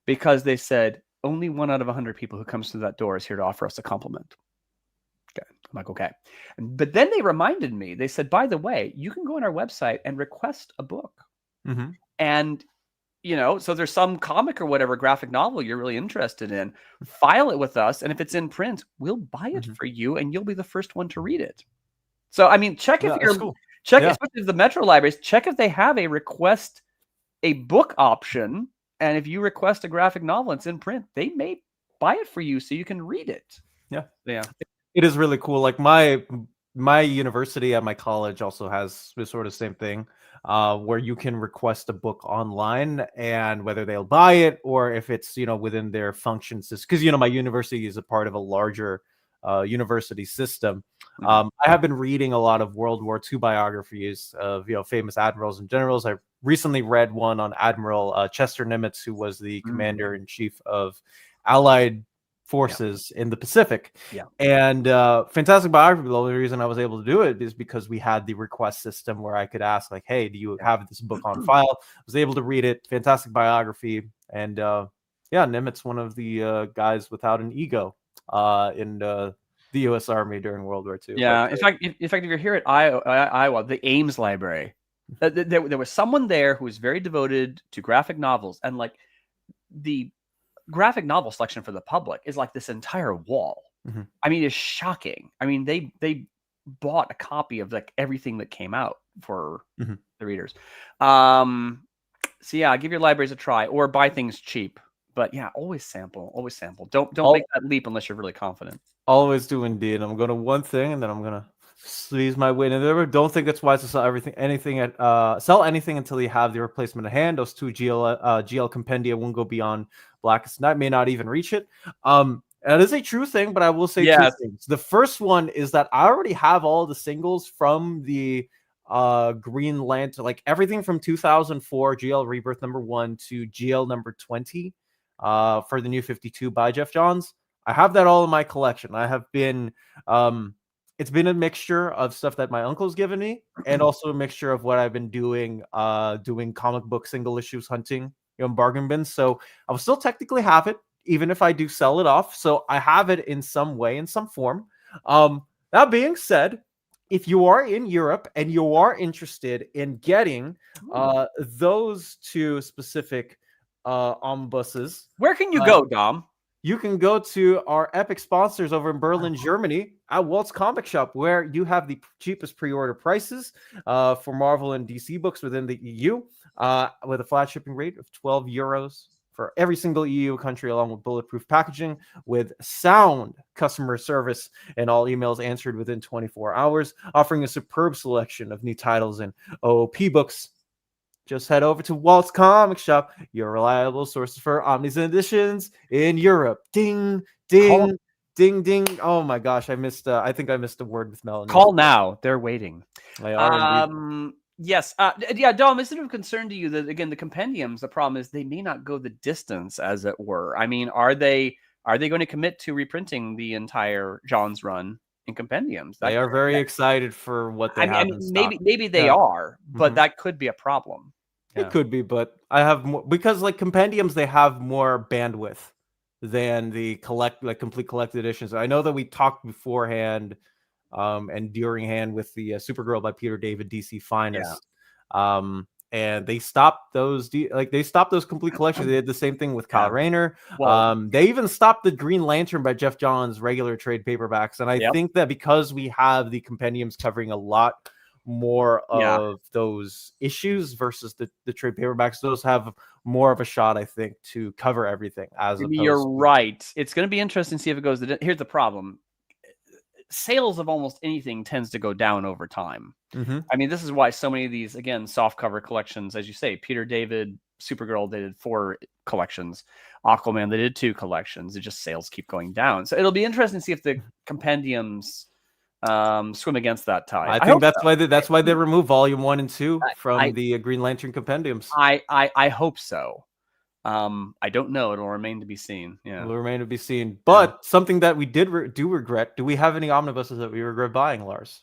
because they said, only 1 out of 100 people who comes through that door is here to offer us a compliment. Okay. I'm like, okay. But then they reminded me, they said, by the way, you can go on our website and request a book. And, so there's some comic or whatever graphic novel you're really interested in, file it with us. And if it's in print, we'll buy it for you and you'll be the first one to read it. So, I mean, check if especially the Metro libraries, check if they have request a book option. And if you request a graphic novel and it's in print, they may buy it for you so you can read it. Yeah. It is really cool. Like my my university at my college also has the sort of same thing, where you can request a book online, and whether they'll buy it or if it's within their functions, because my university is a part of a larger university system. I have been reading a lot of World War II biographies of famous admirals and generals. I recently read one on Admiral Chester Nimitz, who was the commander in chief of Allied forces in the Pacific. And fantastic biography. The only reason I was able to do it is because we had the request system where I could ask, like, hey, do you have this book on file? I was able to read it. Fantastic biography. And Nimitz, one of the guys without an ego in the U.S. Army during World War II. Yeah, in fact, if you're here at Iowa, the Ames Library, there was someone there who was very devoted to graphic novels, and like the graphic novel selection for the public is like this entire wall. I mean, it's shocking. I mean, they bought a copy of like everything that came out for the readers. So yeah, give your libraries a try or buy things cheap. But yeah, always sample. Don't make that leap unless you're really confident. Always do indeed. I'm going to one thing, and then I'm going to squeeze my way in there. Don't think it's wise to sell anything until you have the replacement at hand. Those two GL compendia won't go beyond Blackest Night, may not even reach it. That is a true thing, but I will say two things. The first one is that I already have all the singles from the Green Lantern, like everything from 2004 GL Rebirth #1 to GL #20 for the New 52 by Jeff Johns. I have that all in my collection. I have been it's been a mixture of stuff that my uncle's given me, and also a mixture of what I've been doing comic book single issues hunting, bargain bins. So I will still technically have it, even if I do sell it off. So I have it in some way, in some form. That being said, if you are in Europe and you are interested in getting those two specific omnibuses, where can you go, Dom? You can go to our epic sponsors over in Berlin, Germany, at Walt's Comic Shop, where you have the cheapest pre-order prices for Marvel and DC books within the EU, with a flat shipping rate of €12 for every single EU country, along with bulletproof packaging, with sound customer service, and all emails answered within 24 hours, offering a superb selection of new titles and OOP books. Just head over to Walt's Comic Shop, your reliable source for Omnis editions in Europe. Ding, ding, ding, ding. Oh my gosh, I think I missed a word with Melanie. Call now. They're waiting. They are indeed. Yes. Yeah, Dom, is it of concern to you that, again, the compendiums, the problem is they may not go the distance, as it were? I mean, are they going to commit to reprinting the entire John's run in compendiums? They are very excited for what they have in stock. Maybe they are, but that could be a problem. It could be, but I have more, because like compendiums, they have more bandwidth than the complete collected editions. I know that we talked beforehand and during hand with the Supergirl by Peter David DC Finest. And they stopped those complete collections. They did the same thing with Kyle Rayner. They even stopped the Green Lantern by Jeff Johns regular trade paperbacks. And I think that because we have the compendiums covering a lot more of those issues versus the trade paperbacks, those have more of a shot, I think, to cover everything. You're right. It's going to be interesting to see if it goes. Here's the problem: sales of almost anything tends to go down over time. I mean, this is why so many of these, again, soft cover collections, as you say, Peter David, Supergirl, they did 4 collections. Aquaman, they did 2 collections. It just sales keep going down. So it'll be interesting to see if the compendiums swim against that tide. I think that's why they remove volume 1 and 2 from the Green Lantern compendiums. I hope so. I don't know. It'll remain to be seen. Yeah, it'll remain to be seen. But something that we do regret. Do we have any omnibuses that we regret buying, Lars?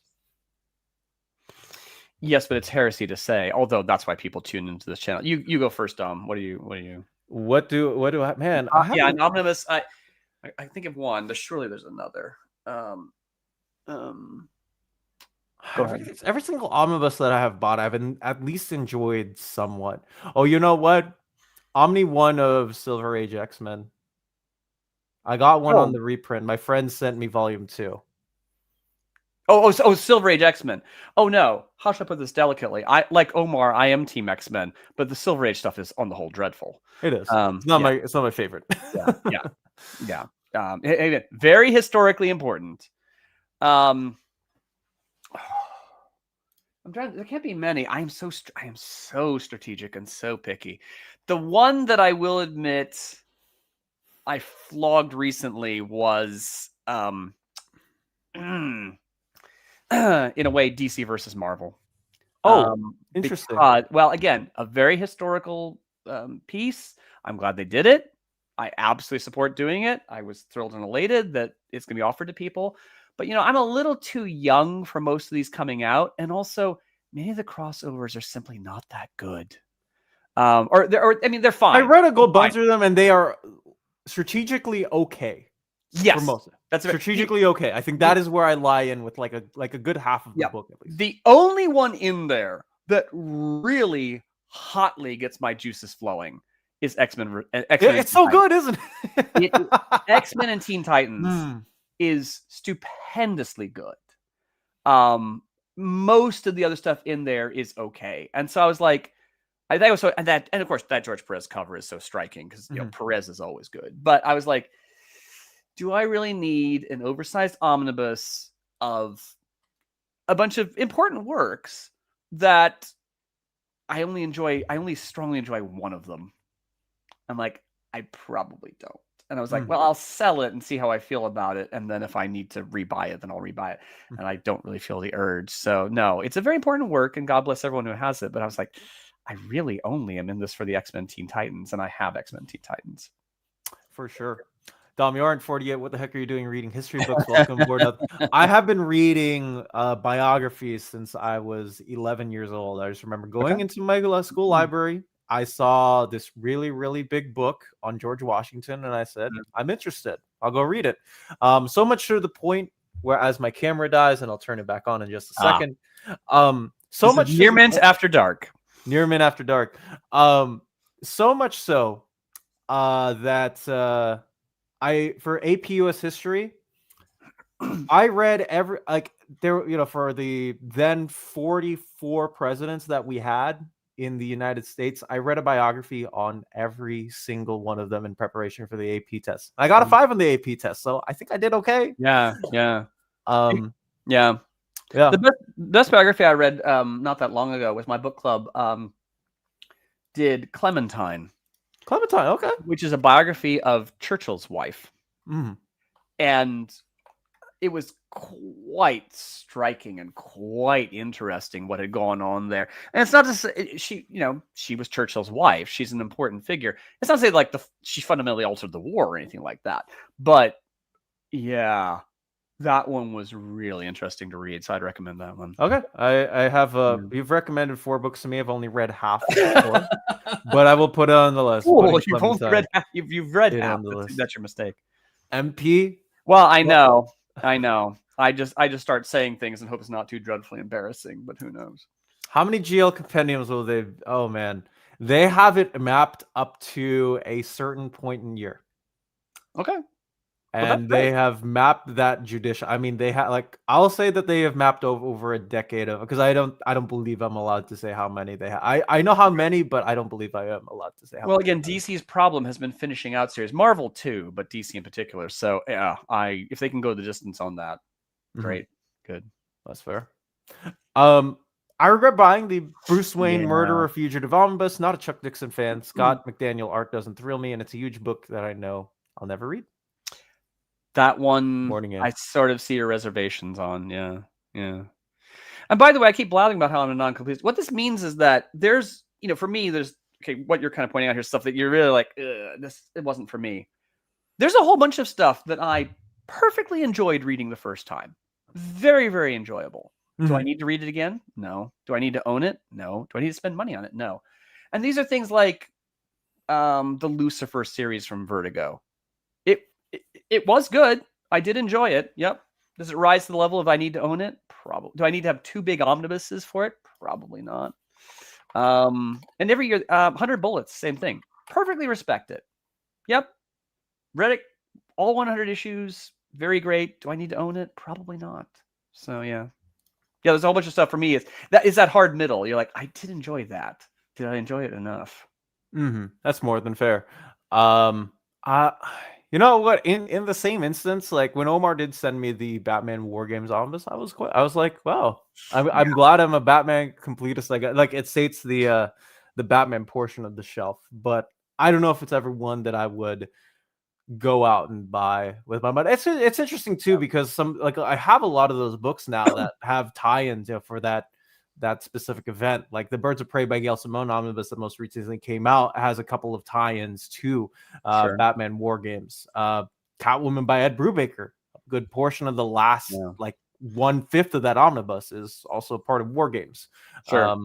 Yes, but it's heresy to say. Although that's why people tune into this channel. You go first, Dom. What do I? Man, an omnibus. I think of one. Surely there's another. Go ahead. Every single omnibus that I have bought, I've at least enjoyed somewhat. Oh, you know what? Omni 1 of Silver Age X-Men. I got one on the reprint. My friend sent me volume 2. Oh, Silver Age X-Men. Oh no, how should I put this delicately? I like Omar. I am Team X-Men, but the Silver Age stuff is on the whole dreadful. It is. It's not my favorite. Yeah. Very historically important. I'm trying. There can't be many. I am so strategic and so picky. The one that I will admit I flogged recently was in a way DC versus Marvel. Oh, interesting. Because, well, again, a very historical piece. I'm glad they did it. I absolutely support doing it. I was thrilled and elated that it's going to be offered to people. But, I'm a little too young for most of these coming out. And also, many of the crossovers are simply not that good. They're fine. I read a good bunch of them, and they are strategically okay. Yes, for most of them. That's strategically okay. I think that is where I lie in with like a good half of the book at least. The only one in there that really hotly gets my juices flowing is X-Men. It's so good, isn't it? X-Men and Teen Titans is stupendously good. Most of the other stuff in there is okay, and so I was like, I think so, and of course that George Perez cover is so striking because Perez is always good. But I was like, do I really need an oversized omnibus of a bunch of important works that I only strongly enjoy one of them? I'm like, I probably don't. And I was like, well, I'll sell it and see how I feel about it. And then if I need to rebuy it, then I'll rebuy it. And I don't really feel the urge. So no, it's a very important work and God bless everyone who has it. But I was like, I really only am in this for the X-Men Teen Titans, and I have X-Men Teen Titans. For sure. Dom, you aren't 48. What the heck are you doing reading history books? Welcome aboard. I have been reading biographies since I was 11 years old. I just remember going into my school library. I saw this really, really big book on George Washington, and I said, I'm interested. I'll go read it. So much to the point where, as my camera dies, and I'll turn it back on in just a second. So much Near Mint After Dark. Near Mint After Dark. So much so that for AP US history, I read for the then 44 presidents that we had in the United States, I read a biography on every single one of them in preparation for the AP test. I got a 5 on the AP test, so I think I did okay. Yeah. The best biography I read not that long ago with my book club did Clementine. Okay. Which is a biography of Churchill's wife. And it was quite striking and quite interesting what had gone on there. And it's not to say she was Churchill's wife. She's an important figure. It's not to say like she fundamentally altered the war or anything like that. But yeah, that one was really interesting to read. So I'd recommend that one. Okay. I have you've recommended 4 books to me. I've only read half of 4, but I will put it on the list. Oh, you've read half. That's your mistake. MP. Well, I know. I just start saying things and hope it's not too dreadfully embarrassing, but who knows? How many GL compendiums will they? Oh man, they have it mapped up to a certain point in year. Okay. And they have mapped that judicial. I mean, they have I'll say that they have mapped over a decade of, because I don't believe I'm allowed to say how many they have. I know how many, but I don't believe I am allowed to say how many. Well, again, DC's problem has been finishing out series, Marvel too, but DC in particular. So yeah, if they can go the distance on that, great, good. That's fair. I regret buying the Bruce Wayne Murderer Fugitive Omnibus. Not a Chuck Dixon fan. Scott McDaniel art doesn't thrill me, and it's a huge book that I know I'll never read. That one, I sort of see your reservations on. Yeah. And by the way, I keep blathering about how I'm a non-completist. What this means is that there's, for me, there's, what you're kind of pointing out here, stuff that you're really like, it wasn't for me. There's a whole bunch of stuff that I perfectly enjoyed reading the first time. Very, very enjoyable. Do I need to read it again? No. Do I need to own it? No. Do I need to spend money on it? No. And these are things like the Lucifer series from Vertigo. It was good. I did enjoy it. Yep. Does it rise to the level of I need to own it? Probably. Do I need to have 2 big omnibuses for it? Probably not. And every year, 100 Bullets, same thing. Perfectly respect it. Yep. Read it, all 100 issues. Very great. Do I need to own it? Probably not. So yeah. Yeah, there's a whole bunch of stuff for me. Is that hard middle. You're like, I did enjoy that. Did I enjoy it enough? That's more than fair. You know what? In the same instance, like when Omar did send me the Batman War Games Omnibus, I was like, wow, I'm glad I'm a Batman completist. Like it states the Batman portion of the shelf, but I don't know if it's ever one that I would go out and buy with my money. It's interesting too because some like I have a lot of those books now that have tie-ins, for that specific event. Like the Birds of Prey by Gail Simone omnibus that most recently came out has a couple of tie-ins to Sure. Batman War Games. Catwoman by Ed Brubaker. A good portion of the last like 1/5 of that omnibus is also part of War Games. Sure.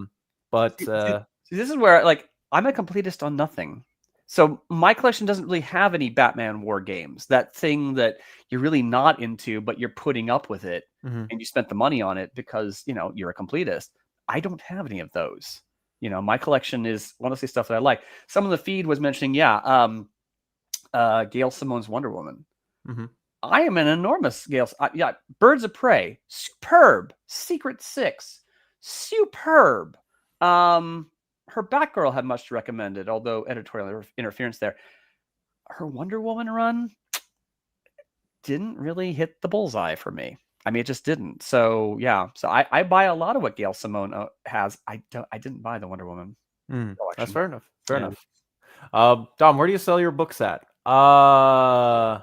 But See, this is where like I'm a completist on nothing. So my collection doesn't really have any Batman War Games. That thing that you're really not into, but you're putting up with it, mhm. and you spent the money on it because you're a completist. I don't have any of those. My collection is honestly stuff that I like. Some of the feed was mentioning, Gail Simone's Wonder Woman. Mm-hmm. I am an enormous Gail. Birds of Prey, superb. Secret Six, superb. Her Batgirl had much to recommend it, although editorial interference there. Her Wonder Woman run didn't really hit the bullseye for me. I mean, it just didn't. So yeah, I buy a lot of what Gail Simone has. I didn't buy the Wonder Woman. That's fair enough. Fair Yeah. enough. Dom, where do you sell your books at? eBay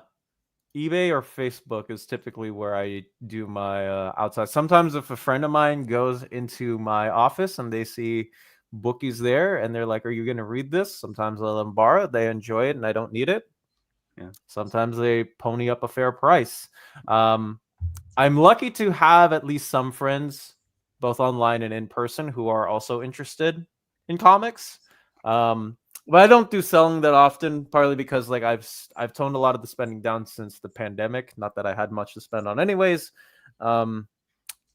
or Facebook is typically where I do my outside. Sometimes if a friend of mine goes into my office and they see bookies there and they're like, "Are you going to read this?" Sometimes I'll let them borrow it. They enjoy it and I don't need it. Yeah. Sometimes they pony up a fair price. I'm lucky to have at least some friends, both online and in person, who are also interested in comics. But I don't do selling that often, partly because like I've toned a lot of the spending down since the pandemic. Not that I had much to spend on, anyways. And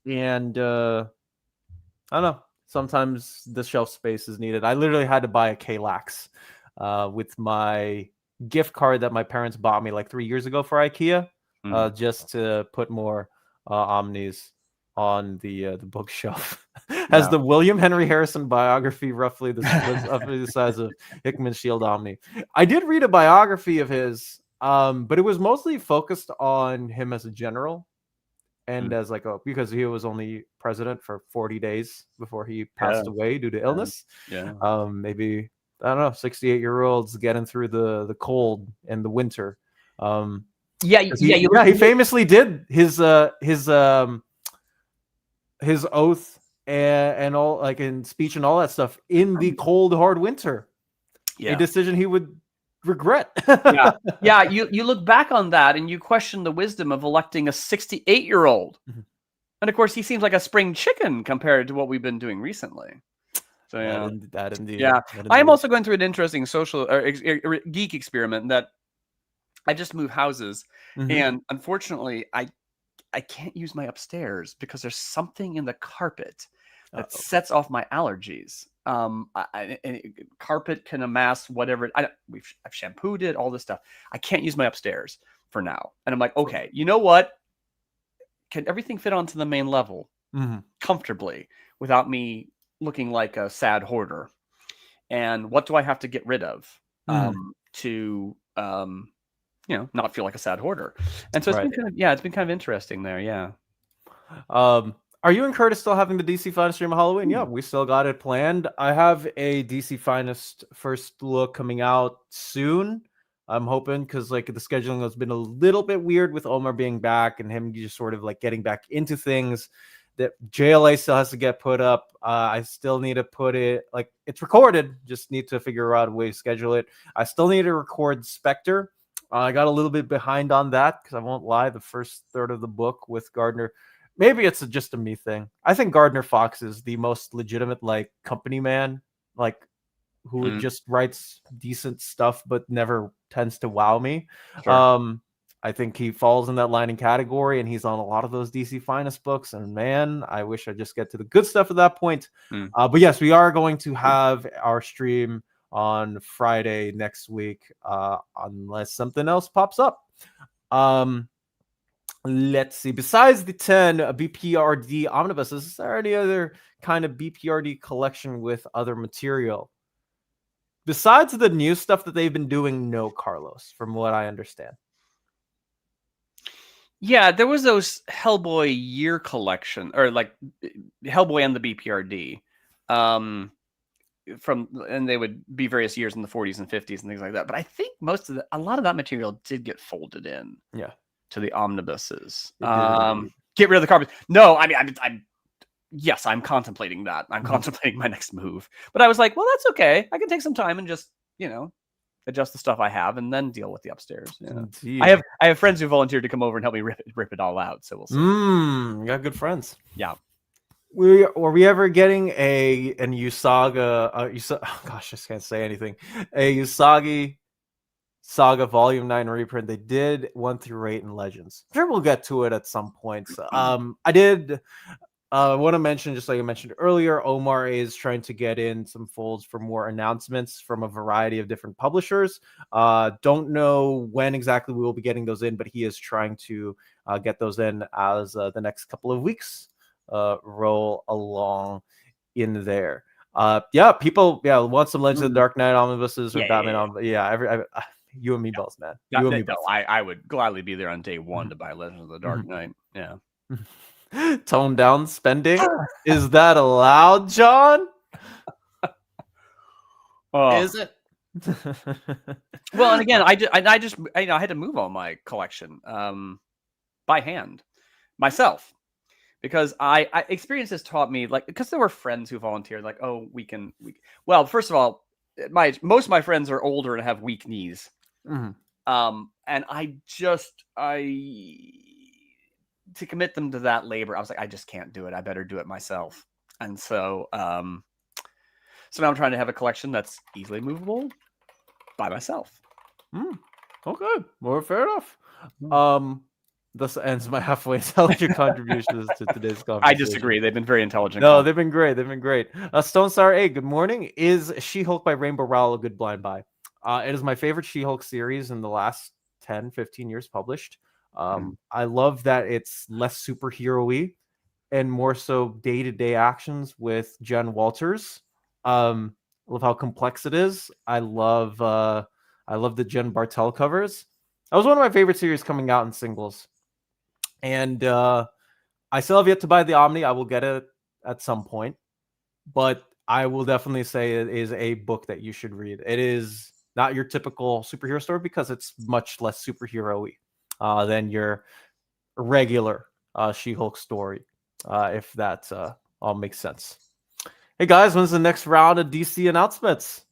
I don't know. Sometimes the shelf space is needed. I literally had to buy a K-Lax with my gift card that my parents bought me like 3 years ago for IKEA, just to put more Omnis on the bookshelf. Has the William Henry Harrison biography roughly the size of Hickman's Shield Omni. I did read a biography of his, but it was mostly focused on him as a general and as like because he was only president for 40 days before he passed away due to illness. Maybe I don't know, 68-year-olds getting through the cold and the winter. He famously did his oath and all, like in speech and all that stuff, in the cold hard winter. A decision he would regret. You look back on that and you question the wisdom of electing a 68-year-old. And of course he seems like a spring chicken compared to what we've been doing recently. So that indeed. I'm also going through an interesting social geek experiment that I just moved houses, and unfortunately I can't use my upstairs because there's something in the carpet that sets off my allergies. Carpet can amass whatever. I've shampooed it, all this stuff. I can't use my upstairs for now. And I'm like, okay, you know what? Can everything fit onto the main level comfortably without me looking like a sad hoarder? And what do I have to get rid of to not feel like a sad hoarder? And so it's been kind of interesting there. Yeah. Are you and Curtis still having the DC Finest stream of Halloween? Yeah, we still got it planned. I have a DC Finest first look coming out soon. I'm hoping, because like the scheduling has been a little bit weird with Omar being back and him just sort of like getting back into things. That JLA still has to get put up. I still need to put it, like, it's recorded, just need to figure out a way to schedule it. I still need to record Spectre. I got a little bit behind on that because I won't lie, the first third of the book with Gardner, maybe it's just a me thing. I think Gardner Fox is the most legitimate like company man, like who just writes decent stuff but never tends to wow me. I think he falls in that lining category, and he's on a lot of those DC Finest books. And man, I wish I just get to the good stuff at that point. But yes, we are going to have our stream on Friday next week, unless something else pops up. Let's see. Besides the 10 BPRD omnibuses, is there any other kind of BPRD collection with other material? besides the new stuff that they've been doing, no Carlos, from what I understand. Yeah, there was those Hellboy year collection, or like Hellboy and the BPRD. And they would be various years in the 40s and 50s and things like that. But I think a lot of that material did get folded in. Yeah. To the omnibuses. Get rid of the carpet. No, I mean, yes, I'm contemplating that. I'm contemplating my next move. But I was like, well, that's okay. I can take some time and just, adjust the stuff I have and then deal with the upstairs. Yeah. I have friends who volunteered to come over and help me rip it all out. So we'll see. You got good friends. Yeah. Were we ever getting a Usaga? Oh gosh, I just can't say anything. A Usagi Saga Volume 9 reprint. They did 1 through 8 in Legends. I'm sure we'll get to it at some point. I did want to mention, just like I mentioned earlier, Omar is trying to get in some folds for more announcements from a variety of different publishers. Don't know when exactly we will be getting those in, but he is trying to get those in as the next couple of weeks roll along in there. People want some Legends of the Dark Knight omnibuses or Batman. You and me both, man. You and me both. I would gladly be there on day 1 to buy Legends of the Dark Knight. Yeah. Tone down spending. Is that allowed, John? Is it? Well, and again, I had to move all my collection by hand myself, because I experience has taught me, like, because there were friends who volunteered, like, oh, well, first of all, most of my friends are older and have weak knees. And to commit them to that labor, I was like, I just can't do it. I better do it myself. And so now I'm trying to have a collection that's easily movable by myself. Okay, well, fair enough. This ends my halfway intelligent contributions to today's conversation. I disagree. They've been very intelligent. No, they've been great. Stone Star A, good morning. Is She-Hulk by Rainbow Rowell a good blind buy? It is my favorite She-Hulk series in the last 10, 15 years published. I love that it's less superhero-y and more so day-to-day actions with Jen Walters. I love how complex it is. I love the Jen Bartel covers. That was one of my favorite series coming out in singles. And I still have yet to buy the Omni. I will get it at some point. But I will definitely say it is a book that you should read. It is not your typical superhero story because it's much less superhero-y than your regular She-Hulk story, if that all makes sense. Hey guys, when's the next round of DC announcements?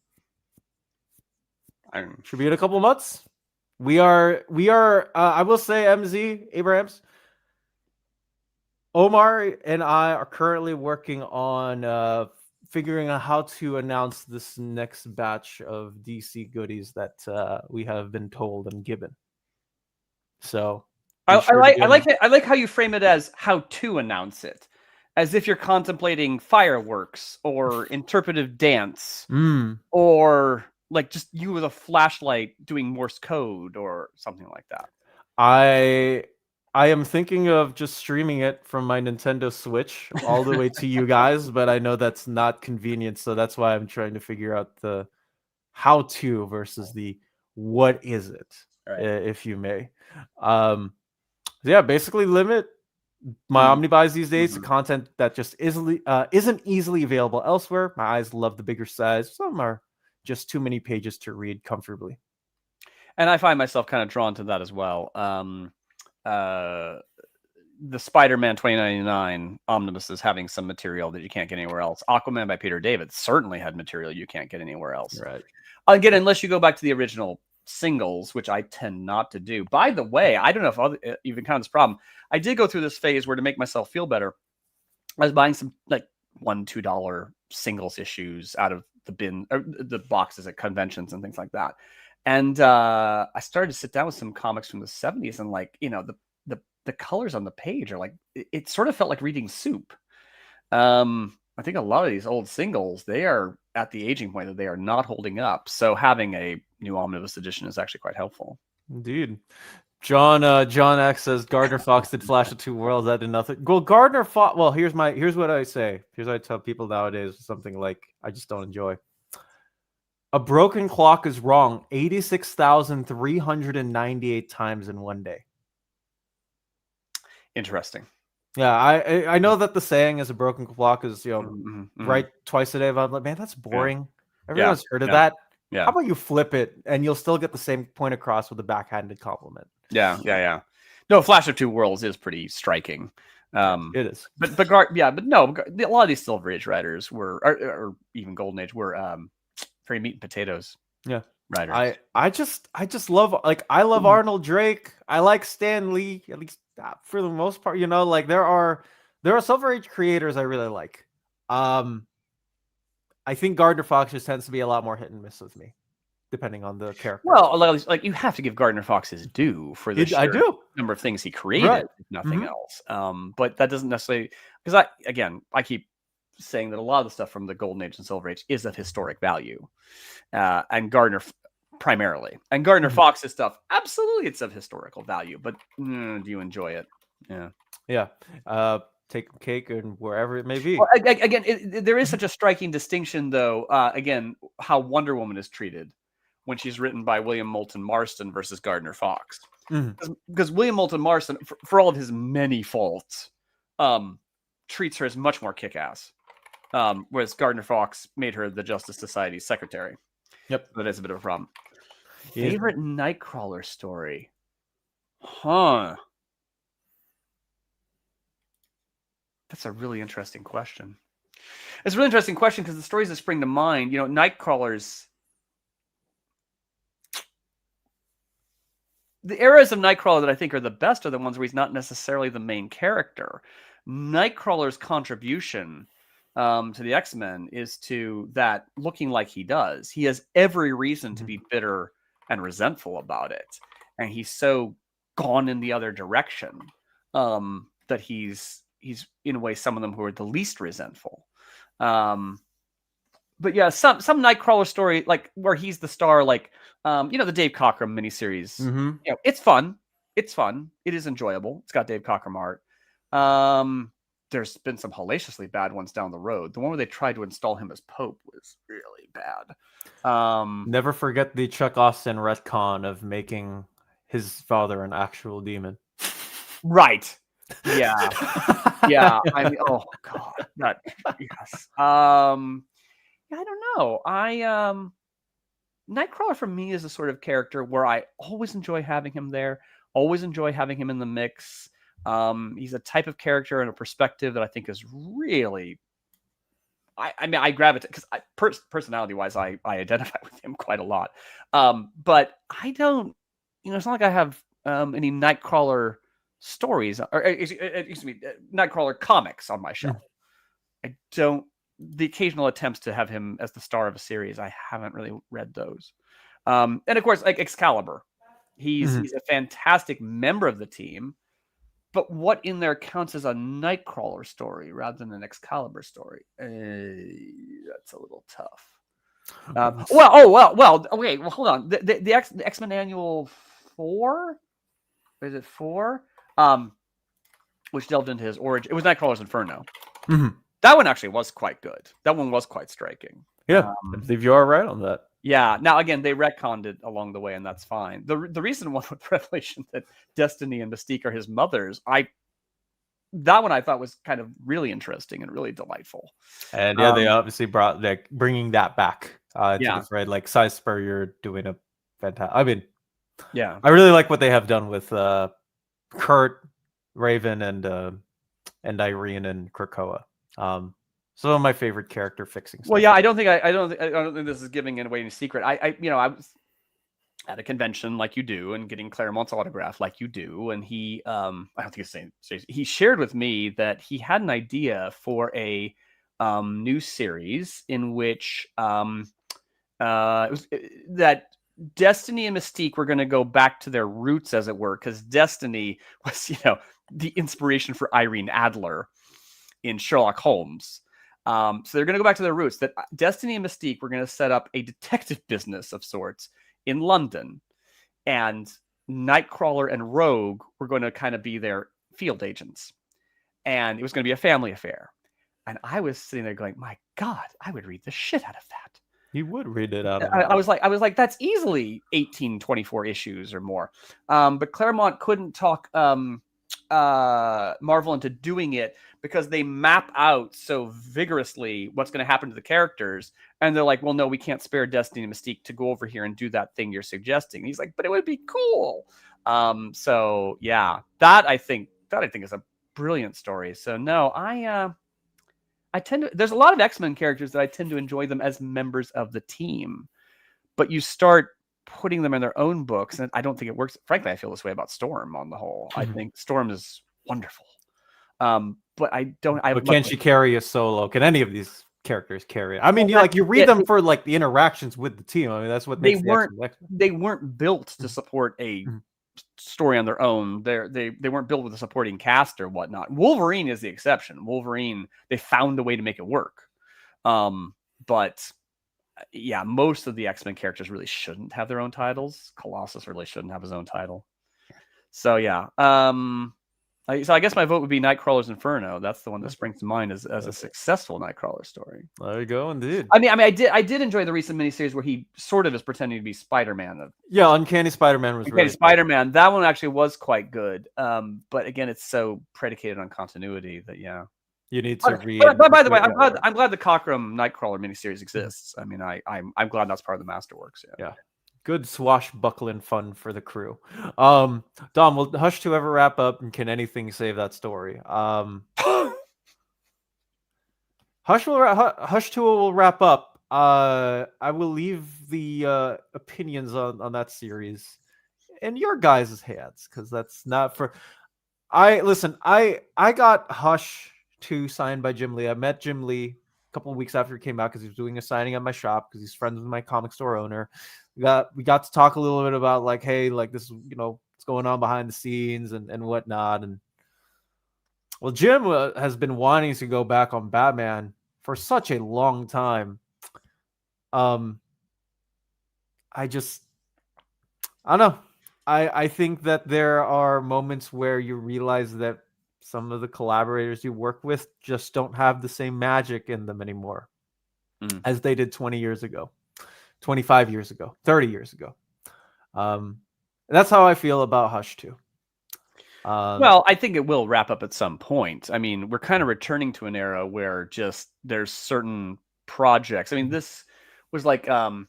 Should be in a couple months. We are. I will say, MZ Abrahams, Omar, and I are currently working on figuring out how to announce this next batch of DC goodies that we have been told and given. So I like how you frame it as how to announce it, as if you're contemplating fireworks or interpretive dance, or like just you with a flashlight doing Morse code or something like that. I am thinking of just streaming it from my Nintendo Switch all the way to you guys, but I know that's not convenient, so that's why I'm trying to figure out the how to versus the what is it, if you may. Basically limit my omnibuys these days to content that just isn't easily available elsewhere. My eyes love the bigger size. Some are just too many pages to read comfortably. And I find myself kind of drawn to that as well. The Spider-Man 2099 omnibus is having some material that you can't get anywhere else. Aquaman by Peter David certainly had material you can't get anywhere else. Right. Again, unless you go back to the original singles, which I tend not to do. By the way, I don't know if you've encountered this problem. I did go through this phase where, to make myself feel better, I was buying some like $1-2 singles issues out of the bin, or the boxes at conventions and things like that. And I started to sit down with some comics from the 70s, and like, the colors on the page are like, it sort of felt like reading soup. I think a lot of these old singles, they are at the aging point that they are not holding up. So having a new omnibus edition is actually quite helpful. Indeed. John X says Gardner Fox did Flash of Two Worlds. That did nothing. Well, Gardner Fox. Well, here's what I say. Here's what I tell people nowadays. Something like, I just don't enjoy. A broken clock is wrong 86,398 times in one day. Interesting. Yeah, I know that the saying is a broken clock is, right twice a day, but I'm like, man, that's boring. Everyone's heard of that. Yeah. How about you flip it and you'll still get the same point across with a backhanded compliment? Yeah. No, Flash of Two Worlds is pretty striking. It is. But no, a lot of these Silver Age writers were, or even Golden Age were very meat and potatoes. Yeah. Writers. I just love, like, I love Arnold Drake. I like Stan Lee, at least for the most part. Like there are Silver Age creators I really like. I think Gardner Fox just tends to be a lot more hit and miss with me, depending on the character. Well, like you have to give Gardner Fox his due for the number of things he created, if nothing else. But that doesn't necessarily, because I keep saying that a lot of the stuff from the Golden Age and Silver Age is of historic value, and Gardner primarily, and Gardner Fox's stuff, absolutely, it's of historical value. But do you enjoy it? Yeah. Take cake and wherever it may be. Well, again, there is such a striking distinction, though. Again, how Wonder Woman is treated when she's written by William Moulton Marston versus Gardner Fox, because William Moulton Marston, for all of his many faults, treats her as much more kick-ass, whereas Gardner Fox made her the Justice Society's secretary. Yep, that is a bit of a problem. Favorite Nightcrawler story? Huh. That's a really interesting question. It's a really interesting question because the stories that spring to mind, Nightcrawlers. The eras of Nightcrawler that I think are the best are the ones where he's not necessarily the main character. Nightcrawler's contribution to the X-Men is to that looking like he does. He has every reason to be bitter and resentful about it. And he's so gone in the other direction that he's in a way some of them who are the least resentful. But yeah, some Nightcrawler story, like where he's the star, like the Dave Cockrum miniseries. It's fun. It is enjoyable. It's got Dave Cockrum art. There's been some hellaciously bad ones down the road. The one where they tried to install him as Pope was really bad. Never forget the Chuck Austin retcon of making his father an actual demon. Right. Yeah. I mean, oh god, yes. I don't know. Nightcrawler for me is a sort of character where I always enjoy having him there. Always enjoy having him in the mix. He's a type of character and a perspective that I think is really. I mean, I gravitate because personality-wise, I identify with him quite a lot. But I don't. It's not like I have any Nightcrawler stories or excuse me, Nightcrawler comics on my shelf. I don't. The occasional attempts to have him as the star of a series, I haven't really read those. And of course, like Excalibur, he's a fantastic member of the team. But what in there counts as a Nightcrawler story rather than an Excalibur story? That's a little tough. Okay. Well, hold on. The X-Men Annual 4? Is it 4? Which delved into his origin. It was Nightcrawler's Inferno. That one actually was quite good. That one was quite striking. Yeah, I believe you are right on that. Yeah. Now, again, they retconned it along the way, and that's fine. The recent one with Revelation that Destiny and Mystique are his mothers, that one I thought was kind of really interesting and really delightful. And yeah, they obviously brought bringing that back to the thread. Like Cy Spurrier doing a fantastic. I mean, yeah, I really like what they have done with Kurt, Raven, and Irene and Krakoa. Some of my favorite character fixing stuff. Well, yeah, I don't think this is giving it away any secret. I was at a convention like you do and getting Claremont's autograph like you do, and he I don't think it's saying he shared with me that he had an idea for a new series in which it was that Destiny and Mystique were going to go back to their roots, as it were, because Destiny was the inspiration for Irene Adler in Sherlock Holmes. So they're going to go back to their roots, that Destiny and Mystique were going to set up a detective business of sorts in London, and Nightcrawler and Rogue were going to kind of be their field agents, and it was going to be a family affair. And I was sitting there going, my God, I would read the shit out of that. You would read it out of I was like, that's easily 18, 24 issues or more. But Claremont couldn't talk Marvel into doing it because they map out so vigorously what's going to happen to the characters. And they're like, well, no, we can't spare Destiny and Mystique to go over here and do that thing you're suggesting. And he's like, but it would be cool. So yeah, that I think is a brilliant story. So no, I tend to, there's a lot of X-Men characters that I tend to enjoy them as members of the team, but you start putting them in their own books, and I don't think it works. Frankly, I feel this way about Storm on the whole. I think Storm is wonderful. But I don't. But can she carry a solo? Can any of these characters carry it? I mean, you read them for like the interactions with the team. I mean, that's what makes they weren't built to support a story on their own. They weren't built with a supporting cast or whatnot. Wolverine is the exception. Wolverine, they found a way to make it work. But yeah, most of the X-Men characters really shouldn't have their own titles. Colossus really shouldn't have his own title. So yeah. So I guess my vote would be Nightcrawler's Inferno. That's the one that springs to mind as a successful Nightcrawler story. There you go, indeed. I mean, I did enjoy the recent miniseries where he sort of is pretending to be Spider-Man. Yeah, Uncanny Spider-Man was really Spider-Man. That one actually was quite good. But again, it's so predicated on continuity that you need to read. But by the way, I'm glad the Cockrum Nightcrawler miniseries exists. I mean, I'm glad that's part of the Masterworks. Yeah. Good swashbuckling fun for the crew. Dom, will Hush 2 ever wrap up, and can anything save that story? Hush 2 will wrap up. I will leave the opinions on that series in your guys' hands, because that's not for. I got Hush 2 signed by Jim Lee. I met Jim Lee a couple of weeks after it came out because he was doing a signing at my shop because he's friends with my comic store owner. We got to talk a little bit about like, hey, like this, what's going on behind the scenes and whatnot. And well, Jim has been wanting to go back on Batman for such a long time. I don't know. I think that there are moments where you realize that some of the collaborators you work with just don't have the same magic in them anymore as they did 20 years ago, 25 years ago, 30 years ago. That's how I feel about Hush 2. Well, I think it will wrap up at some point. I mean, we're kind of returning to an era where just there's certain projects. I mean, this was like a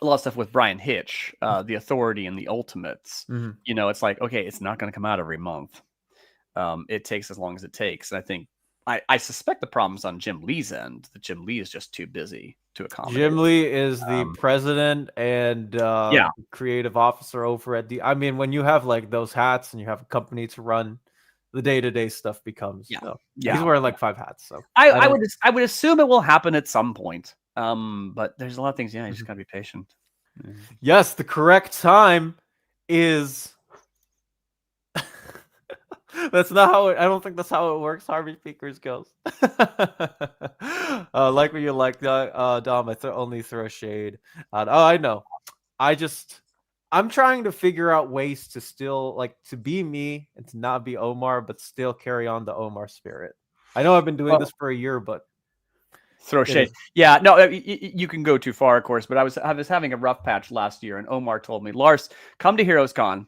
lot of stuff with Brian Hitch, The Authority and The Ultimates. It's like, okay, it's not going to come out every month. It takes as long as it takes. And I think I suspect the problem's on Jim Lee's end, that Jim Lee is just too busy to accommodate. Jim Lee is the president and creative officer over at I mean, when you have like those hats and you have a company to run, the day-to-day stuff becomes he's wearing like 5 hats. So I would assume it will happen at some point. But there's a lot of things, you just gotta be patient. Yes, the correct time is that's not how I don't think that's how it works. Harvey Speakers goes. Like what you like, Dom. I only throw shade. I know. I'm trying to figure out ways to still like to be me and to not be Omar, but still carry on the Omar spirit. I know I've been doing this for a year, but throw shade. Yeah, no, you can go too far, of course. But I was having a rough patch last year, and Omar told me, Lars, come to Heroes Con.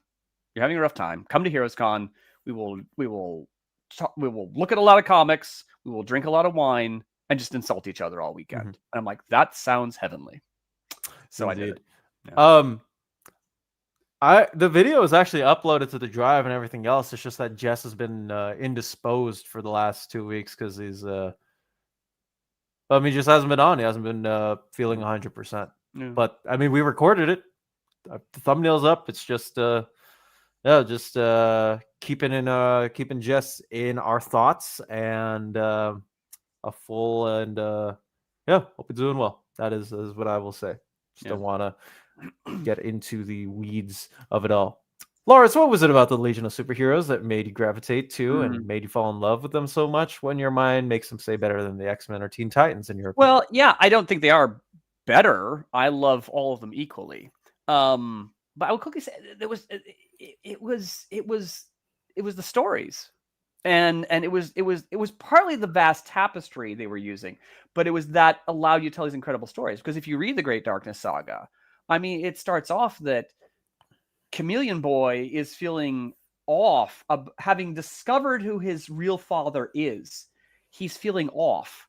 You're having a rough time. Come to Heroes Con. We will look at a lot of comics. We will drink a lot of wine and just insult each other all weekend. And I'm like, that sounds heavenly. So indeed. I did it. Yeah. The video is actually uploaded to the drive and everything else. It's just that Jess has been indisposed for the last 2 weeks because he's he just hasn't been on. He hasn't been feeling 100%. Yeah. But I mean, we recorded it. The thumbnail's up. It's just keeping Jess in our thoughts and a full and hope you're doing well. That is what I will say. Just don't want to get into the weeds of it all. Lawrence, what was it about the Legion of Superheroes that made you gravitate to and made you fall in love with them so much when your mind makes them say better than the X-Men or Teen Titans in your opinion? Well, yeah, I don't think they are better. I love all of them equally. But I would quickly say it was the stories. And it was partly the vast tapestry they were using, but it was that allowed you to tell these incredible stories. Because if you read the Great Darkness Saga, I mean, it starts off that Chameleon Boy is feeling off, having discovered who his real father is. He's feeling off.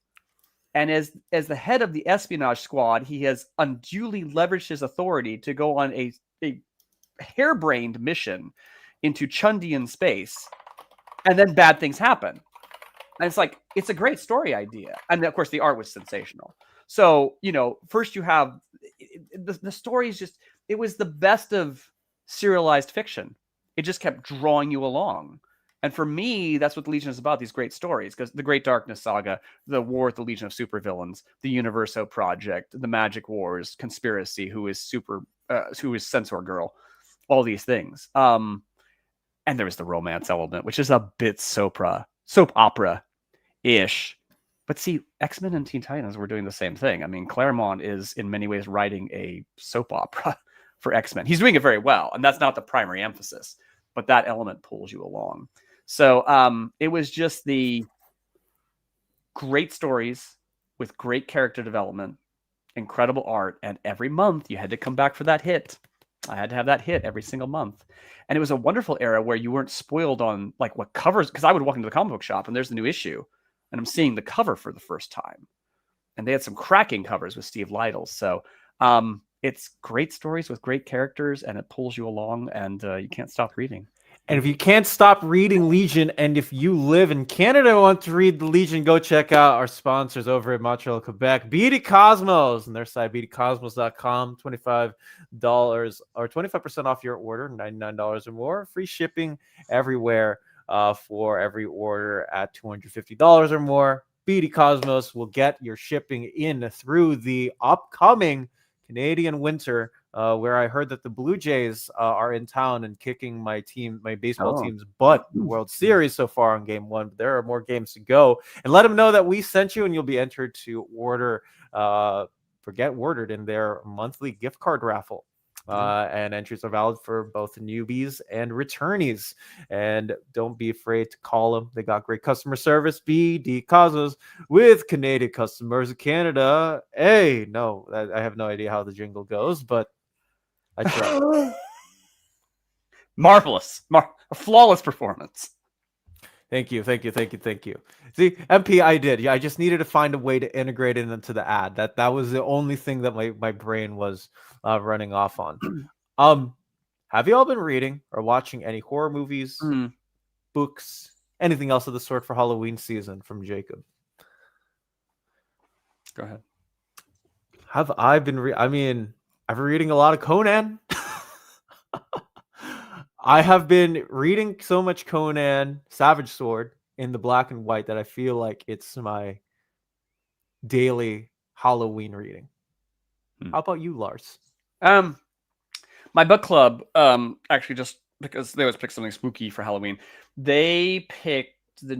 And as the head of the espionage squad, he has unduly leveraged his authority to go on a harebrained mission into Chundian space. And then bad things happen. And it's like, it's a great story idea. And of course, the art was sensational. So, first you have the story is just, it was the best of serialized fiction. It just kept drawing you along. And for me, that's what the Legion is about, these great stories. Because the Great Darkness Saga, the War with the Legion of Supervillains, the Universo Project, the Magic Wars, Conspiracy, who is Censor Girl, all these things. And there was the romance element, which is a bit soap opera-ish. But see, X-Men and Teen Titans were doing the same thing. I mean, Claremont is in many ways writing a soap opera for X-Men. He's doing it very well, and that's not the primary emphasis, but that element pulls you along. So it was just the great stories with great character development, incredible art, and every month you had to come back for that hit. I had to have that hit every single month. And it was a wonderful era where you weren't spoiled on like what covers, because I would walk into the comic book shop and there's the new issue and I'm seeing the cover for the first time. And they had some cracking covers with Steve Lytles. So it's great stories with great characters and it pulls you along and you can't stop reading. And if you can't stop reading Legion, and if you live in Canada and want to read the Legion, go check out our sponsors over at Montreal, Quebec, BD Cosmos, and their site, bdcosmos.com, $25 or 25% off your order, $99 or more, free shipping everywhere for every order at $250 or more. BD Cosmos will get your shipping in through the upcoming Canadian winter, where I heard that the Blue Jays are in town and kicking my baseball team's butt in the World Series so far on game one. But there are more games to go. And let them know that we sent you, and you'll be entered to get ordered in their monthly gift card raffle. And entries are valid for both newbies and returnees. And don't be afraid to call them. They got great customer service. BD Cosmos with Canadian customers in Canada. Hey, no, I have no idea how the jingle goes, but I tried. Marvelous. A flawless performance. Thank you. See, MP, I did. Yeah, I just needed to find a way to integrate it into the ad. That was the only thing that my brain was running off on. Have you all been reading or watching any horror movies, books, anything else of the sort for Halloween season from Jacob? Go ahead. Have I been I've been reading a lot of Conan. I have been reading so much Conan Savage Sword in the black and white that I feel like it's my daily Halloween reading. How about you, Lars? My book club, actually, just because they always pick something spooky for Halloween, they picked the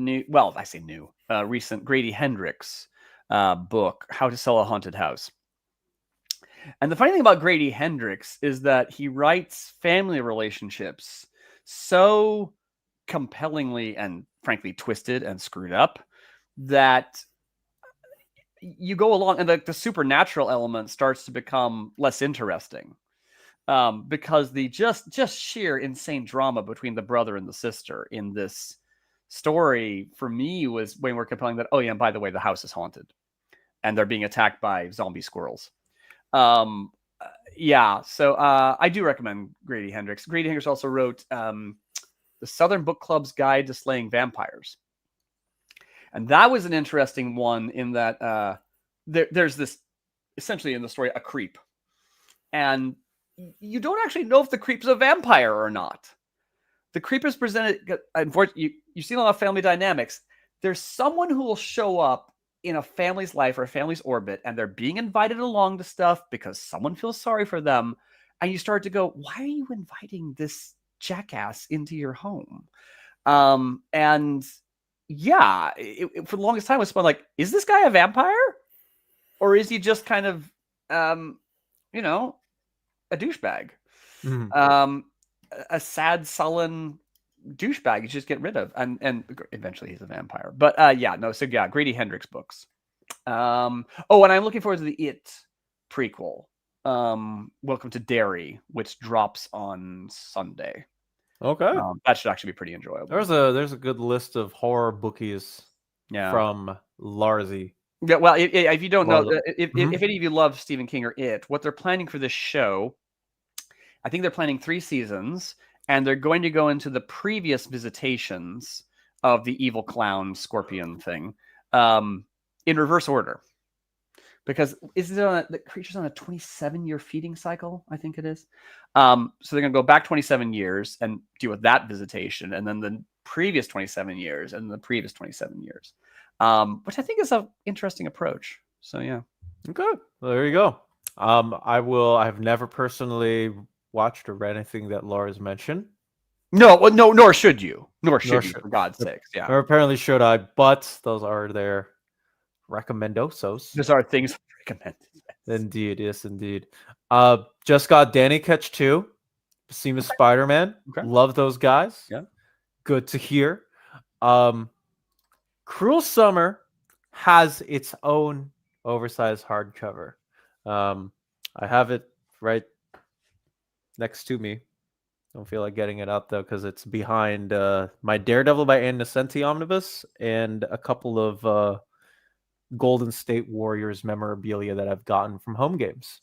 recent Grady Hendrix book, How to Sell a Haunted House. And the funny thing about Grady Hendrix is that he writes family relationships so compellingly and frankly twisted and screwed up that you go along and the supernatural element starts to become less interesting because the just sheer insane drama between the brother and the sister in this story for me was way more compelling that, oh yeah, and by the way, the house is haunted and they're being attacked by zombie squirrels. So I do recommend Grady Hendrix. Grady Hendrix also wrote the Southern Book Club's Guide to Slaying Vampires. And that was an interesting one in that there's this, essentially in the story, a creep. And you don't actually know if the creep's a vampire or not. The creep is presented, unfortunately, you see a lot of family dynamics. There's someone who will show up in a family's life or a family's orbit, and they're being invited along to stuff because someone feels sorry for them. And you start to go, why are you inviting this jackass into your home? For the longest time, it was like, is this guy a vampire? Or is he just kind of, a douchebag? A sad, sullen, douchebag you just get rid of, and eventually he's a vampire. But yeah, no. So yeah, Grady Hendrix books. And I'm looking forward to the It prequel. Welcome to Derry, which drops on Sunday. Okay. That should actually be pretty enjoyable. There's a good list of horror bookies Yeah. from Larzi. Yeah, well, if you don't know, if Mhm. any of you love Stephen King or It, what they're planning for this show, I think they're planning 3 seasons, and they're going to go into the previous visitations of the evil clown scorpion thing in reverse order. Because the creature's on a 27-year feeding cycle, I think it is. So they're going to go back 27 years and deal with that visitation, and then the previous 27 years, and the previous 27 years. Which I think is an interesting approach. So yeah. Okay, well, there you go. I've never personally watched or read anything that Laura's mentioned. No, nor should you. Nor should you, for God's sakes. Yeah. Or apparently should I, but those are their recommendosos. Those are things recommended. Yes. Indeed, yes, indeed. Just got Danny Ketch 2. Seam Spider-Man. Okay. Love those guys. Yeah. Good to hear. Cruel Summer has its own oversized hardcover. I have it right next to me. Don't feel like getting it out though because it's behind my Daredevil by Ann Nesenti omnibus and a couple of Golden State Warriors memorabilia that I've gotten from home games.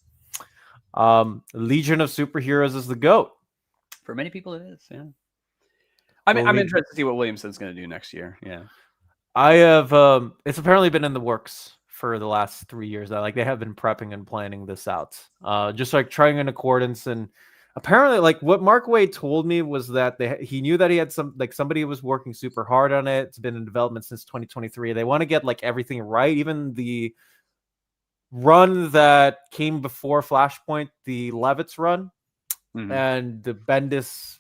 Legion of Superheroes is the GOAT. For many people, it is. Yeah. I'm interested to see what Williamson's going to do next year. Yeah. I have. It's apparently been in the works for the last 3 years. Like they have been prepping and planning this out. Just like trying in accordance, and apparently, like what Mark Waid told me was that he knew that he had somebody was working super hard on it. It's been in development since 2023. They want to get like everything right, even the run that came before Flashpoint, the Levitz run, and the Bendis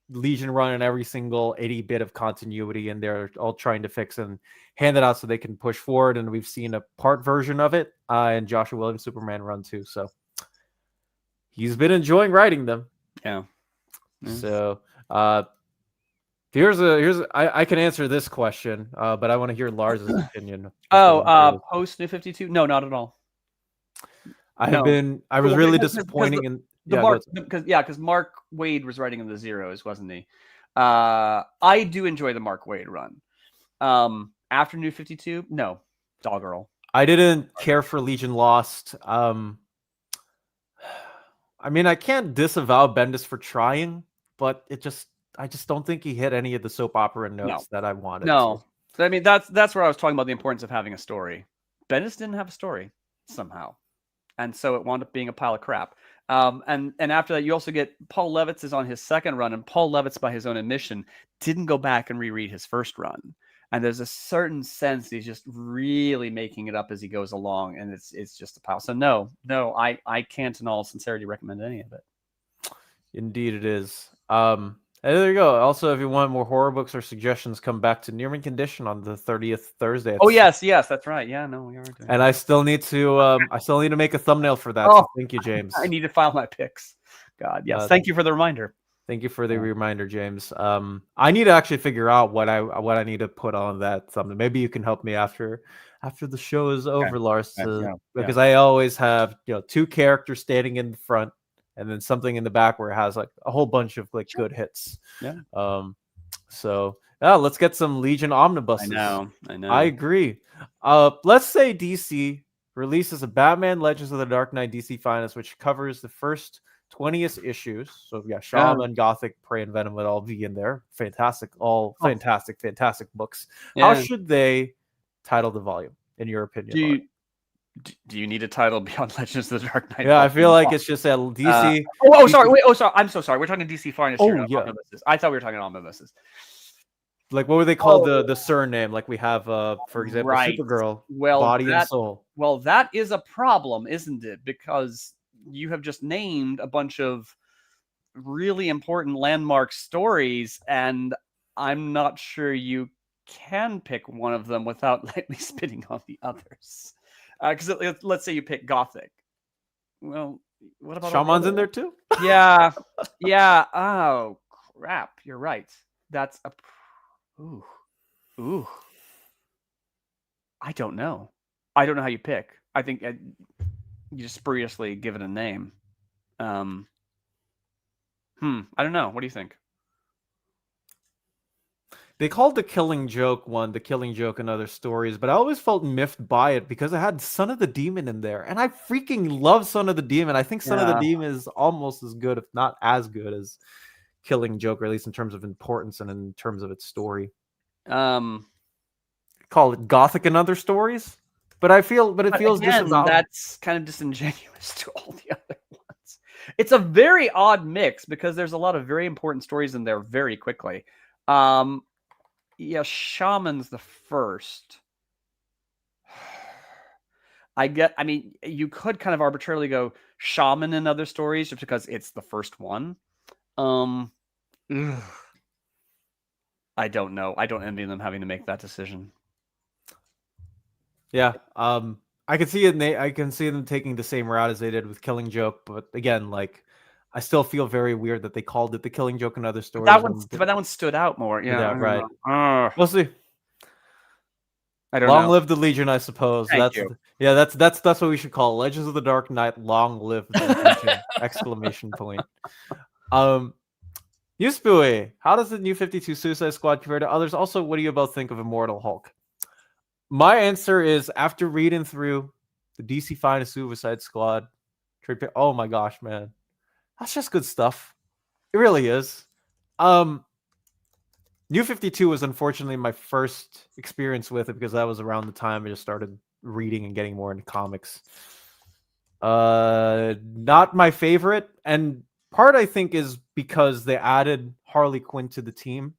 Legion run, and every single 80 bit of continuity, and they're all trying to fix and hand it out so they can push forward. And we've seen a part version of it in Joshua Williams Superman run too. So he's been enjoying writing them. Yeah. So I can answer this question, but I want to hear Lars's opinion. Post New 52? No, not at all. I was really disappointing in because Mark Waid was writing in the Zeros, wasn't he? I do enjoy the Mark Waid run. After New 52, no, Doggirl. I didn't care for Legion Lost. I mean, I can't disavow Bendis for trying, but I just don't think he hit any of the soap opera notes that I wanted. No, I mean that's where I was talking about the importance of having a story. Bendis didn't have a story somehow, and so it wound up being a pile of crap. And after that, you also get Paul Levitz is on his second run, and Paul Levitz, by his own admission, didn't go back and reread his first run. And there's a certain sense he's just really making it up as he goes along, and it's just a pile. So no, I can't in all sincerity recommend any of it. Indeed, it is. And there you go. Also, if you want more horror books or suggestions, come back to Near Mint Condition on the 30th Thursday. Oh yes, that's right. Yeah, no, we are doing. And I still need to make a thumbnail for that. So thank you, James. I need to file my picks. God, yes. Thank you for the reminder. Thank you for the reminder, James. I need to actually figure out what I need to put on that thumbnail. Maybe you can help me after the show is over, Lars. Because I always have 2 characters standing in the front, and then something in the back where it has like a whole bunch of like good hits. Yeah. So let's get some Legion omnibuses. I know. I agree. Let's say DC releases a Batman Legends of the Dark Knight DC Finest, which covers the first 20th issues. So yeah, Shaman, Gothic, Prey, and Venom would all be in there. Fantastic, fantastic books. Yeah. How should they title the volume, in your opinion? Do you need a title beyond Legends of the Dark Knight? Yeah, I feel like it's just a DC. Sorry. I'm so sorry. We're talking DC Finest here. Omnibuses. I thought we were talking omnibuses. Like, what would they call the surname? Like we have, for example, Supergirl, Body and Soul. Well, that is a problem, isn't it? Because you have just named a bunch of really important landmark stories, and I'm not sure you can pick one of them without lightly spitting on the others. Because let's say you pick Gothic. Well, what about Shaman's in there too? Yeah. Oh crap! You're right. That's a ooh. I don't know. I don't know how you pick. I think you just spuriously give it a name. I don't know. What do you think? They called the Killing Joke one the Killing Joke and Other Stories, but I always felt miffed by it because it had Son of the Demon in there. And I freaking love Son of the Demon. I think Son of the Yeah. Demon is almost as good, if not as good, as Killing Joke, or at least in terms of importance and in terms of its story. Call it Gothic and Other Stories. But it feels again, disemboweled. that's kind of disingenuous to all the other ones. It's a very odd mix because there's a lot of very important stories in there very quickly. Yeah, Shaman's the first. I mean, you could kind of arbitrarily go Shaman and Other Stories just because it's the first one. I don't know. I don't envy them having to make that decision. Yeah. I can see it. I can see them taking the same route as they did with Killing Joke, but again, like, I still feel very weird that they called it the Killing Joke and Other Stories. But that one stood out more. Yeah, right. We'll see. I don't know. Long live the Legion, I suppose. Thank you. Yeah, that's what we should call it. Legends of the Dark Knight. Long live the Legion! Exclamation point. Yuspui, how does the New 52 Suicide Squad compare to others? Also, what do you both think of Immortal Hulk? My answer is, after reading through the DC Finest Suicide Squad, oh my gosh, man, that's just good stuff. It really is. New 52 was unfortunately my first experience with it because that was around the time I just started reading and getting more into comics. Not my favorite, and part I think is because they added Harley Quinn to the team.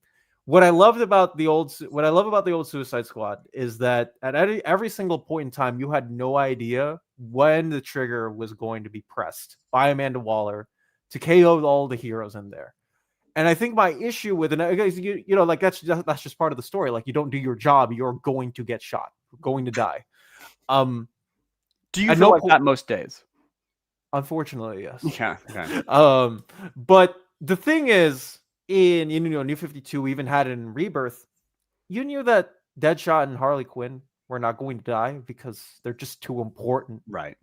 What I love about the old Suicide Squad is that at every single point in time, you had no idea when the trigger was going to be pressed by Amanda Waller to KO all the heroes in there. And I think my issue with it, you know, like that's just part of the story. Like, you don't do your job, you're going to get shot, you're going to die. Do you feel like that most days? Unfortunately, yes. Yeah. Okay. But the thing is, in New 52, we even had it in Rebirth. You knew that Deadshot and Harley Quinn were not going to die because they're just too important. Right.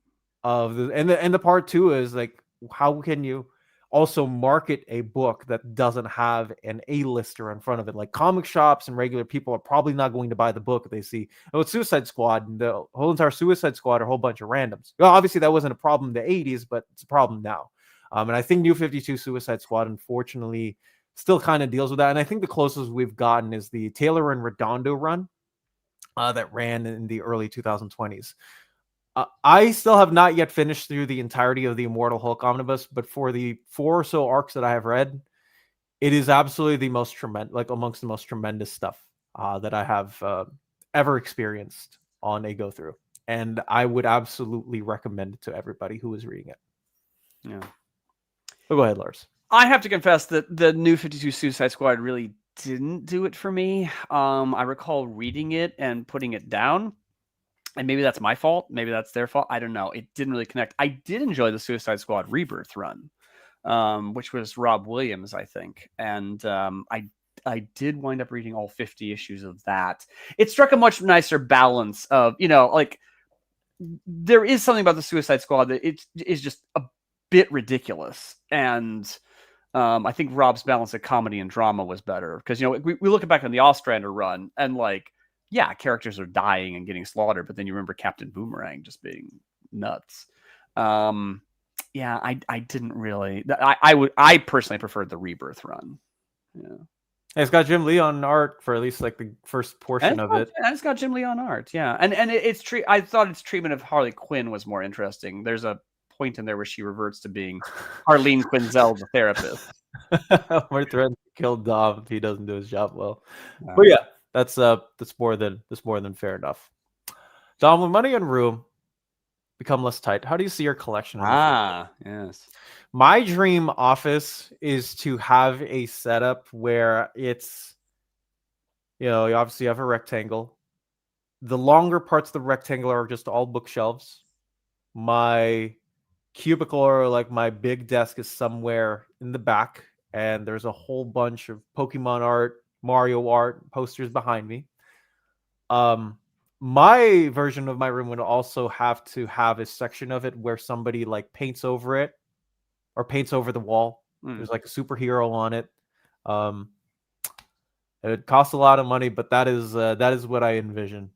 And the part two is like, how can you also market a book that doesn't have an A-lister in front of it? Like, comic shops and regular people are probably not going to buy the book if they see, with Suicide Squad, the whole entire Suicide Squad are a whole bunch of randoms. Well, obviously that wasn't a problem in the 80s, but it's a problem now. And I think New 52 Suicide Squad, unfortunately, still kind of deals with that. And I think the closest we've gotten is the Taylor and Redondo run that ran in the early 2020s. I still have not yet finished through the entirety of the Immortal Hulk Omnibus, but for the 4 or so arcs that I have read, it is absolutely the most tremendous, like amongst the most tremendous stuff that I have ever experienced on a go through. And I would absolutely recommend it to everybody who is reading it. Yeah. But go ahead, Lars. I have to confess that the New 52 Suicide Squad really didn't do it for me. I recall reading it and putting it down. And maybe that's my fault. Maybe that's their fault. I don't know. It didn't really connect. I did enjoy the Suicide Squad Rebirth run, which was Rob Williams, I think. And I did wind up reading all 50 issues of that. It struck a much nicer balance of, like, there is something about the Suicide Squad that it is just a bit ridiculous. And I think Rob's balance of comedy and drama was better. Because, we look back on the Ostrander run and, like, yeah, characters are dying and getting slaughtered, but then you remember Captain Boomerang just being nuts. Yeah, I didn't really. I personally preferred the Rebirth run. Yeah, it's got Jim Lee on art for at least like the first portion of it. And it's got Jim Lee on art. Yeah, and I thought its treatment of Harley Quinn was more interesting. There's a point in there where she reverts to being Harleen Quinzel, the therapist. We're threatening to kill Dom if he doesn't do his job well. But yeah. That's more than fair enough. Dom, when money and room become less tight, how do you see your collection? Yes. My dream office is to have a setup where it's, you obviously have a rectangle. The longer parts of the rectangle are just all bookshelves. My cubicle, or like my big desk, is somewhere in the back, and there's a whole bunch of Pokemon art, Mario art posters behind me. My version of my room would also have to have a section of it where somebody like paints over it or paints over the wall. There's like a superhero on it. It costs a lot of money, but that is what I envision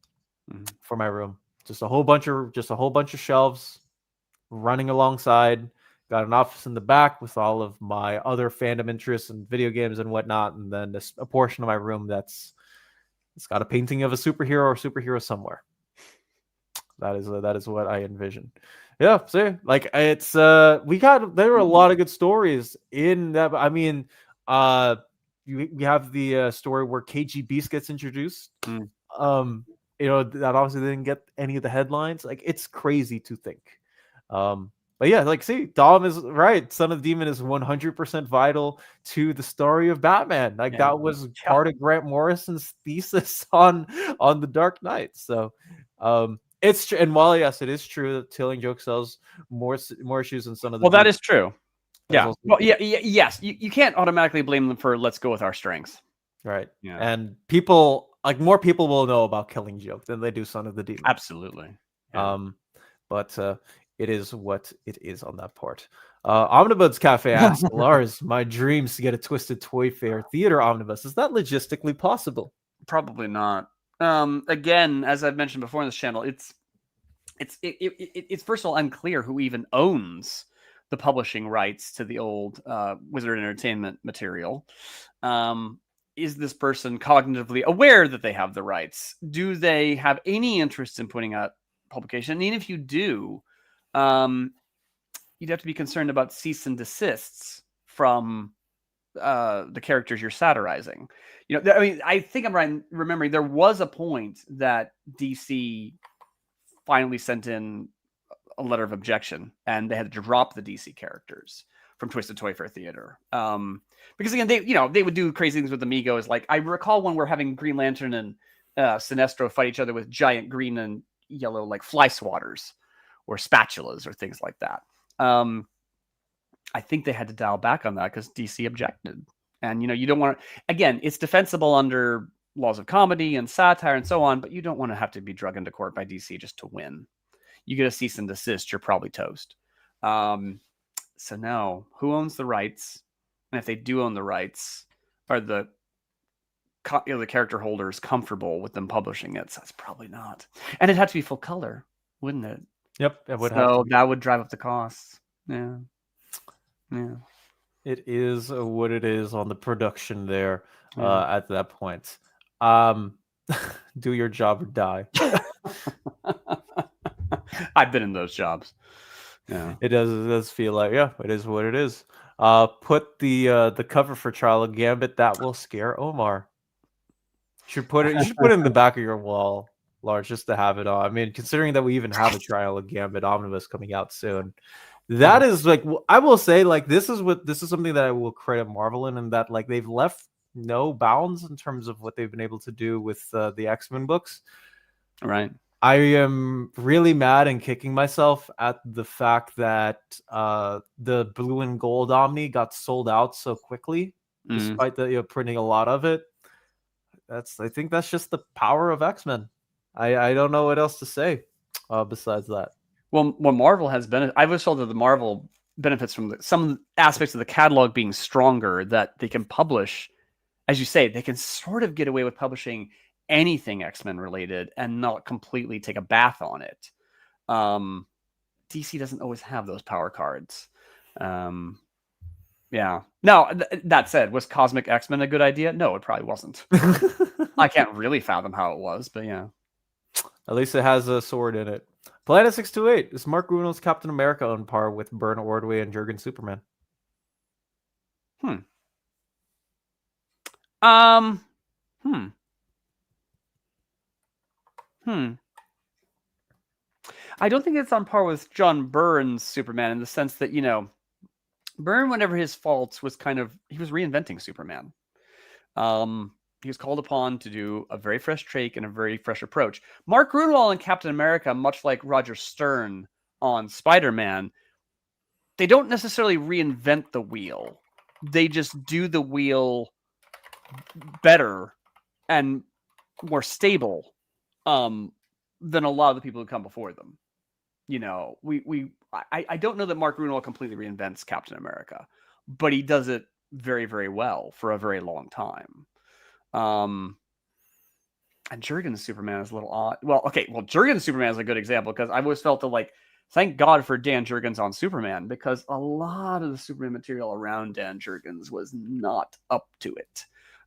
for my room. Just a whole bunch of shelves running alongside. Got an office in the back with all of my other fandom interests and video games and whatnot, and then a portion of my room it's got a painting of a superhero or superhero somewhere. That is what I envision. Yeah, see, like it's there were a lot of good stories in that. I mean, we have the story where KG Beast gets introduced. You know, that obviously didn't get any of the headlines. Like, it's crazy to think. But yeah, like, see, Dom is right. Son of the Demon is 100% vital to the story of Batman. Like, that was part of Grant Morrison's thesis on the Dark Knight. So, it's true. And while yes, it is true that Killing Joke sells more issues than Son of the Demon. That is true. Yeah. Well, yes. You can't automatically blame them for let's go with our strengths. Right. Yeah. And more people will know about Killing Joke than they do Son of the Demon. Absolutely. Yeah. But it is what it is on that part. Omnibus Cafe asks, Lars, my dreams to get a Twisted Toy Fair theater omnibus. Is that logistically possible? Probably not. Again, as I've mentioned before in this channel, it's first of all unclear who even owns the publishing rights to the old Wizard Entertainment material. Is this person cognitively aware that they have the rights? Do they have any interest in putting out publication? And even if you do, you'd have to be concerned about cease and desists from the characters you're satirizing. You know, I mean, I think I'm right in remembering there was a point that DC finally sent in a letter of objection, and they had to drop the DC characters from Twisted Toy Fair Theater. Because again, they would do crazy things with Amigos. Like, I recall when we're having Green Lantern and Sinestro fight each other with giant green and yellow like fly swatters or spatulas or things like that. I think they had to dial back on that because DC objected. And, you know, you don't want to, again, it's defensible under laws of comedy and satire and so on, but you don't want to have to be dragged into court by DC just to win. You get a cease and desist, you're probably toast. So now, who owns the rights? And if they do own the rights, are the character holders comfortable with them publishing it? So it's probably not. And it'd have to be full color, wouldn't it? Yep, it would. So that would drive up the costs. Yeah. Yeah. It is what it is on the production there at that point. Do your job or die. I've been in those jobs. Yeah. It does feel like, yeah, it is what it is. Put the cover for Trial of Gambit. That will scare Omar. You should put it in the back of your wall, Lars, just to have it on. I mean, considering that we even have a Trial of Gambit omnibus coming out soon. That is like, I will say, like, this is something that I will credit Marvel in, and that, like, they've left no bounds in terms of what they've been able to do with the X-Men books. Right. I am really mad and kicking myself at the fact that the blue and gold Omni got sold out so quickly, despite the printing a lot of it. I think that's just the power of X-Men. I don't know what else to say besides that. Well, Marvel has I was told that the Marvel benefits from some aspects of the catalog being stronger, that they can publish, as you say, they can sort of get away with publishing anything X-Men related and not completely take a bath on it. DC doesn't always have those power cards. Yeah. Now, that said, was Cosmic X-Men a good idea? No, it probably wasn't. I can't really fathom how it was, but yeah. At least it has a sword in it. Planet 628. Is Mark Gruenwald's Captain America on par with Byrne Ordway and Jurgen Superman? I don't think it's on par with John Byrne's Superman in the sense that, you know, Byrne, whenever his faults was he was reinventing Superman. He was called upon to do a very fresh take and a very fresh approach. Mark Gruenwald and Captain America, much like Roger Stern on Spider-Man, they don't necessarily reinvent the wheel. They just do the wheel better and more stable than a lot of the people who come before them. You know, I don't know that Mark Runnell completely reinvents Captain America, but he does it very, very well for a very long time. And Jurgen's Superman is a little odd. Well, okay, Jurgen's Superman is a good example because I've always felt that, like, thank God for Dan Jurgens on Superman, because a lot of the Superman material around Dan Jurgens was not up to it.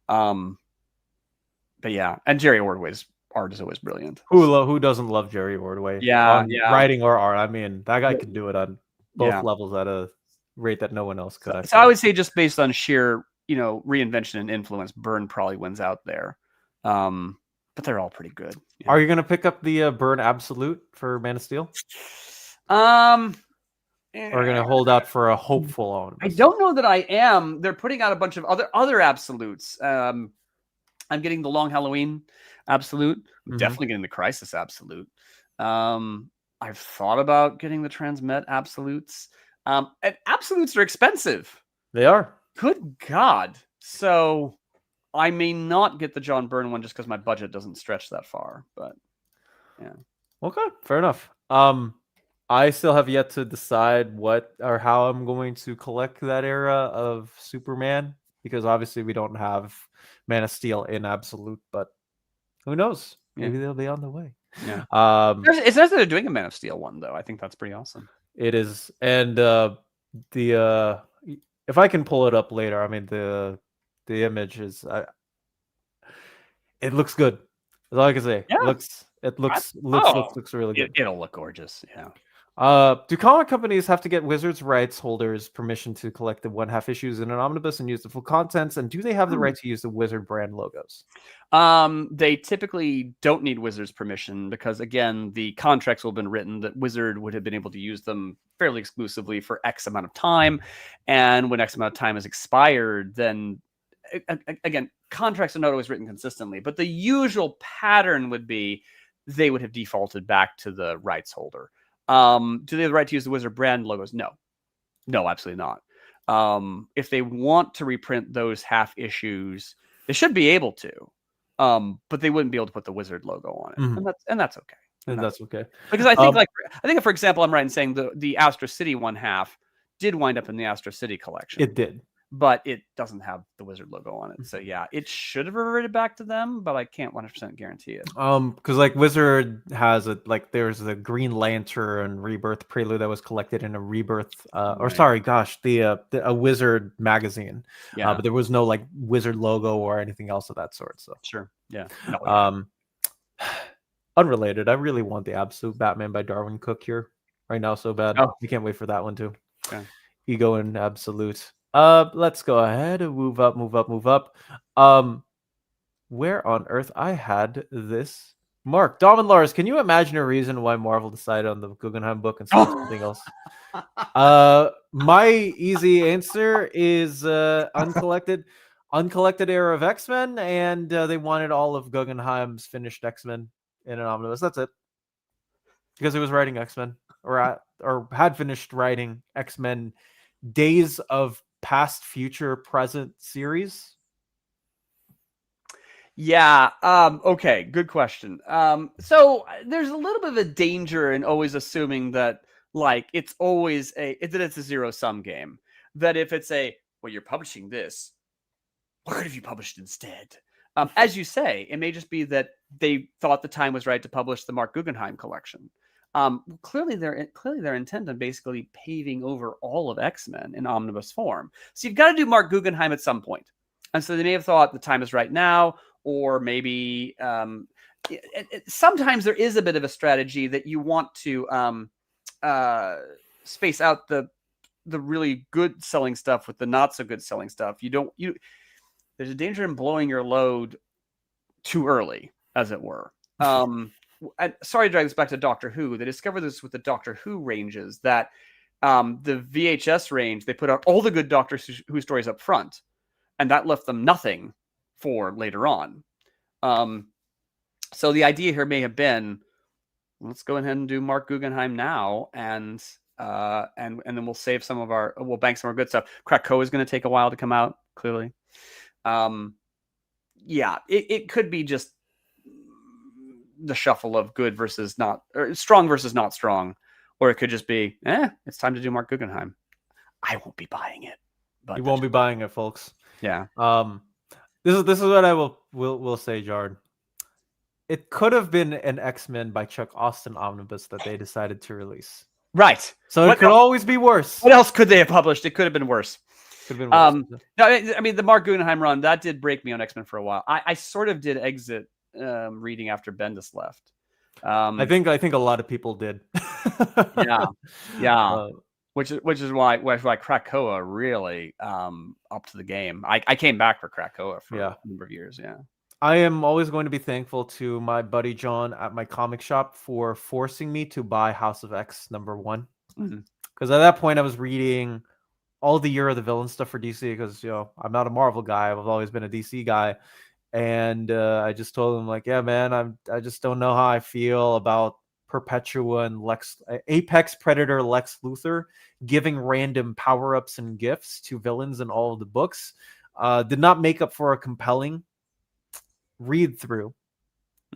But yeah, and Jerry Ordway's art is always brilliant. Who doesn't love Jerry Ordway? Yeah, Writing or art. I mean, that guy Yeah. can do it on both levels at a rate that no one else could. So I would say, just based on sheer, reinvention and influence, Byrne probably wins out there. But they're all pretty good. Yeah. Are you going to pick up the Byrne Absolute for Man of Steel? Or going to hold out for a hopeful Omnibus? I don't know that I am. They're putting out a bunch of other Absolutes. I'm getting the Long Halloween Absolute. I'm definitely getting the Crisis Absolute. I've thought about getting the Transmet Absolutes. And Absolutes are expensive. They are. Good God. So I may not get the John Byrne one just because my budget doesn't stretch that far. But yeah. Okay, fair enough. I still have yet to decide what or how I'm going to collect that era of Superman, because obviously we don't have Man of Steel in Absolute, but who knows? Maybe they'll be on the way. Yeah. It's nice that they're doing a Man of Steel one, though. I think that's pretty awesome. It is. And if I can pull it up later, I mean the image is it looks good. That's all I can say. Yeah. It looks really good. It'll look gorgeous. Yeah. Do comic companies have to get Wizards rights holders permission to collect the 1/2 issues in an omnibus and use the full contents? And do they have the right to use the Wizard brand logos? They typically don't need Wizards permission because, again, the contracts will have been written that Wizard would have been able to use them fairly exclusively for X amount of time. And when X amount of time is expired, then again, contracts are not always written consistently, but the usual pattern would be they would have defaulted back to the rights holder. Do they have the right to use the Wizard brand logos? No, absolutely not. If they want to reprint those half issues, they should be able to, but they wouldn't be able to put the Wizard logo on it, and that's okay. And that's okay, because I think, for example, I'm right in saying the Astro City 1/2 did wind up in the Astro City collection. It did. But it doesn't have the Wizard logo on it. So yeah, it should have reverted back to them, but I can't 100% guarantee it. Because like Wizard has there's the Green Lantern Rebirth Prelude that was collected in a Rebirth, a Wizard magazine. Yeah. But there was no like Wizard logo or anything else of that sort. So sure, yeah. Unrelated. I really want the Absolute Batman by Darwin Cook here right now so bad. Oh. You can't wait for that one too. Okay. Ego and Absolute. Let's go ahead and move up. Where on earth I had this? Mark, Dom and Lars, can you imagine a reason why Marvel decided on the Guggenheim book instead of something else? My easy answer is uncollected era of X-Men, and they wanted all of Guggenheim's finished X-Men in an omnibus. That's it. Because it was writing X-Men, or had finished writing X-Men Days of Past, Future, Present series. Yeah. Okay. Good question. So there's a little bit of a danger in always assuming that it's always it's a zero-sum game. That if it's you're publishing this, what if you published instead? As you say, it may just be that they thought the time was right to publish the Mark Guggenheim collection. Clearly they're intent on basically paving over all of X-Men in omnibus form. So you've got to do Mark Guggenheim at some point. And so they may have thought the time is right now, or maybe sometimes there is a bit of a strategy that you want to space out the really good selling stuff with the not so good selling stuff. There's a danger in blowing your load too early, as it were. And sorry to drag this back to Doctor Who. They discovered this with the Doctor Who ranges, that the VHS range, they put out all the good Doctor Who stories up front, and that left them nothing for later on. So the idea here may have been, let's go ahead and do Mark Guggenheim now, and then we'll save we'll bank some of our good stuff. Krakoa is going to take a while to come out, clearly. yeah, it could be just the shuffle of good versus not, or strong versus not strong, or it could just be, it's time to do Mark Guggenheim. I won't be buying it, but You won't be buying it, folks. yeah. This is what I will say, Jard. It could have been an X-Men by Chuck Austin omnibus that they decided to release. Right. So it could always be worse. What else could they have published? It could have been worse. Could have been worse. No, I mean the Mark Guggenheim run that did break me on X-Men for a while. I sort of did exit reading after Bendis left. I think a lot of people did. Yeah. Which is why Krakoa really upped the game. I came back for Krakoa for a number of years. Yeah. I am always going to be thankful to my buddy John at my comic shop for forcing me to buy House of X #1. Because at that point I was reading all the Year of the Villain stuff for DC, because I'm not a Marvel guy. I've always been a DC guy. And I just told him, like, yeah, man, I just don't know how I feel about Perpetua and Apex Predator Lex Luthor giving random power-ups and gifts to villains in all of the books. Did not make up for a compelling read through.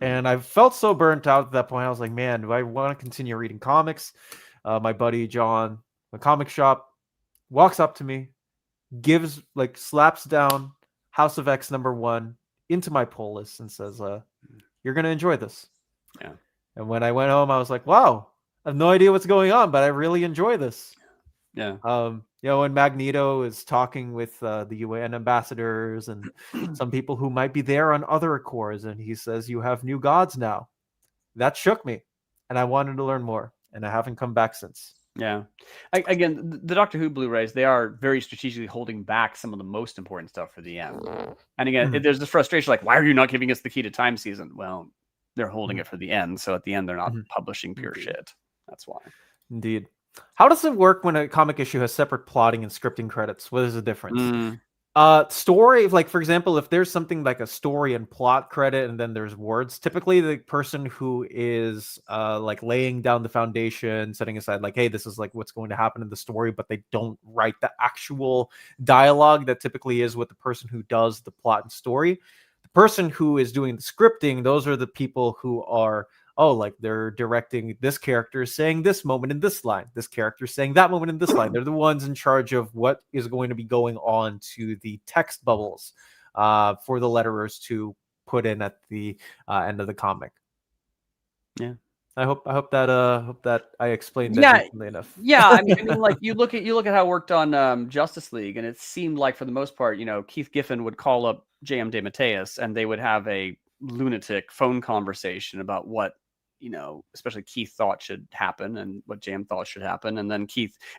And I felt so burnt out at that point. I was like, man, do I want to continue reading comics? My buddy John, the comic shop, walks up to me, slaps down House of X #1 into my pull list and says, you're going to enjoy this. Yeah. And when I went home, I was like, wow, I have no idea what's going on, but I really enjoy this. Yeah. When Magneto is talking with the UN ambassadors and some people who might be there on other Accords, and he says, you have new gods now. That shook me, and I wanted to learn more, and I haven't come back since. Yeah. Again, the Doctor Who Blu-rays, they are very strategically holding back some of the most important stuff for the end. And again, there's this frustration, like, why are you not giving us the Key to Time season? Well, they're holding it for the end, so at the end, they're not publishing pure shit. That's why. Indeed. How does it work when a comic issue has separate plotting and scripting credits? What is the difference? Story, like, for example, if there's something like a story and plot credit and then there's words, typically the person who is like laying down the foundation, setting aside, like, hey, this is like what's going to happen in the story, but they don't write the actual dialogue that typically is with the person who does the plot and story. The person who is doing the scripting, those are the people who are, like, they're directing this character saying this moment in this line, this character saying that moment in this line. They're the ones in charge of what is going to be going on to the text bubbles for the letterers to put in at the end of the comic. Yeah. I hope that I explained that enough. Yeah, I mean, like, you look at how it worked on Justice League, and it seemed like for the most part, Keith Giffen would call up J.M. DeMatteis, and they would have a lunatic phone conversation about what, especially Keith thought should happen and what JM thought should happen. And then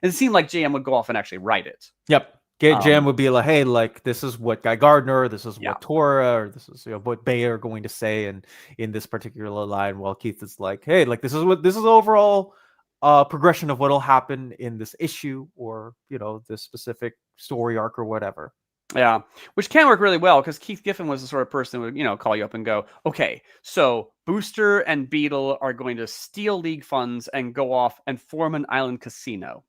it seemed like JM would go off and actually write it. Yep. JM would be like, hey, like, this is what Guy Gardner, this is what Tora, or this is what Bayer are going to say in this particular line, while Keith is like, hey, like, this is overall progression of what'll happen in this issue, or this specific story arc or whatever. Yeah, which can work really well, because Keith Giffen was the sort of person who would, call you up and go, okay, so Booster and Beetle are going to steal League funds and go off and form an island casino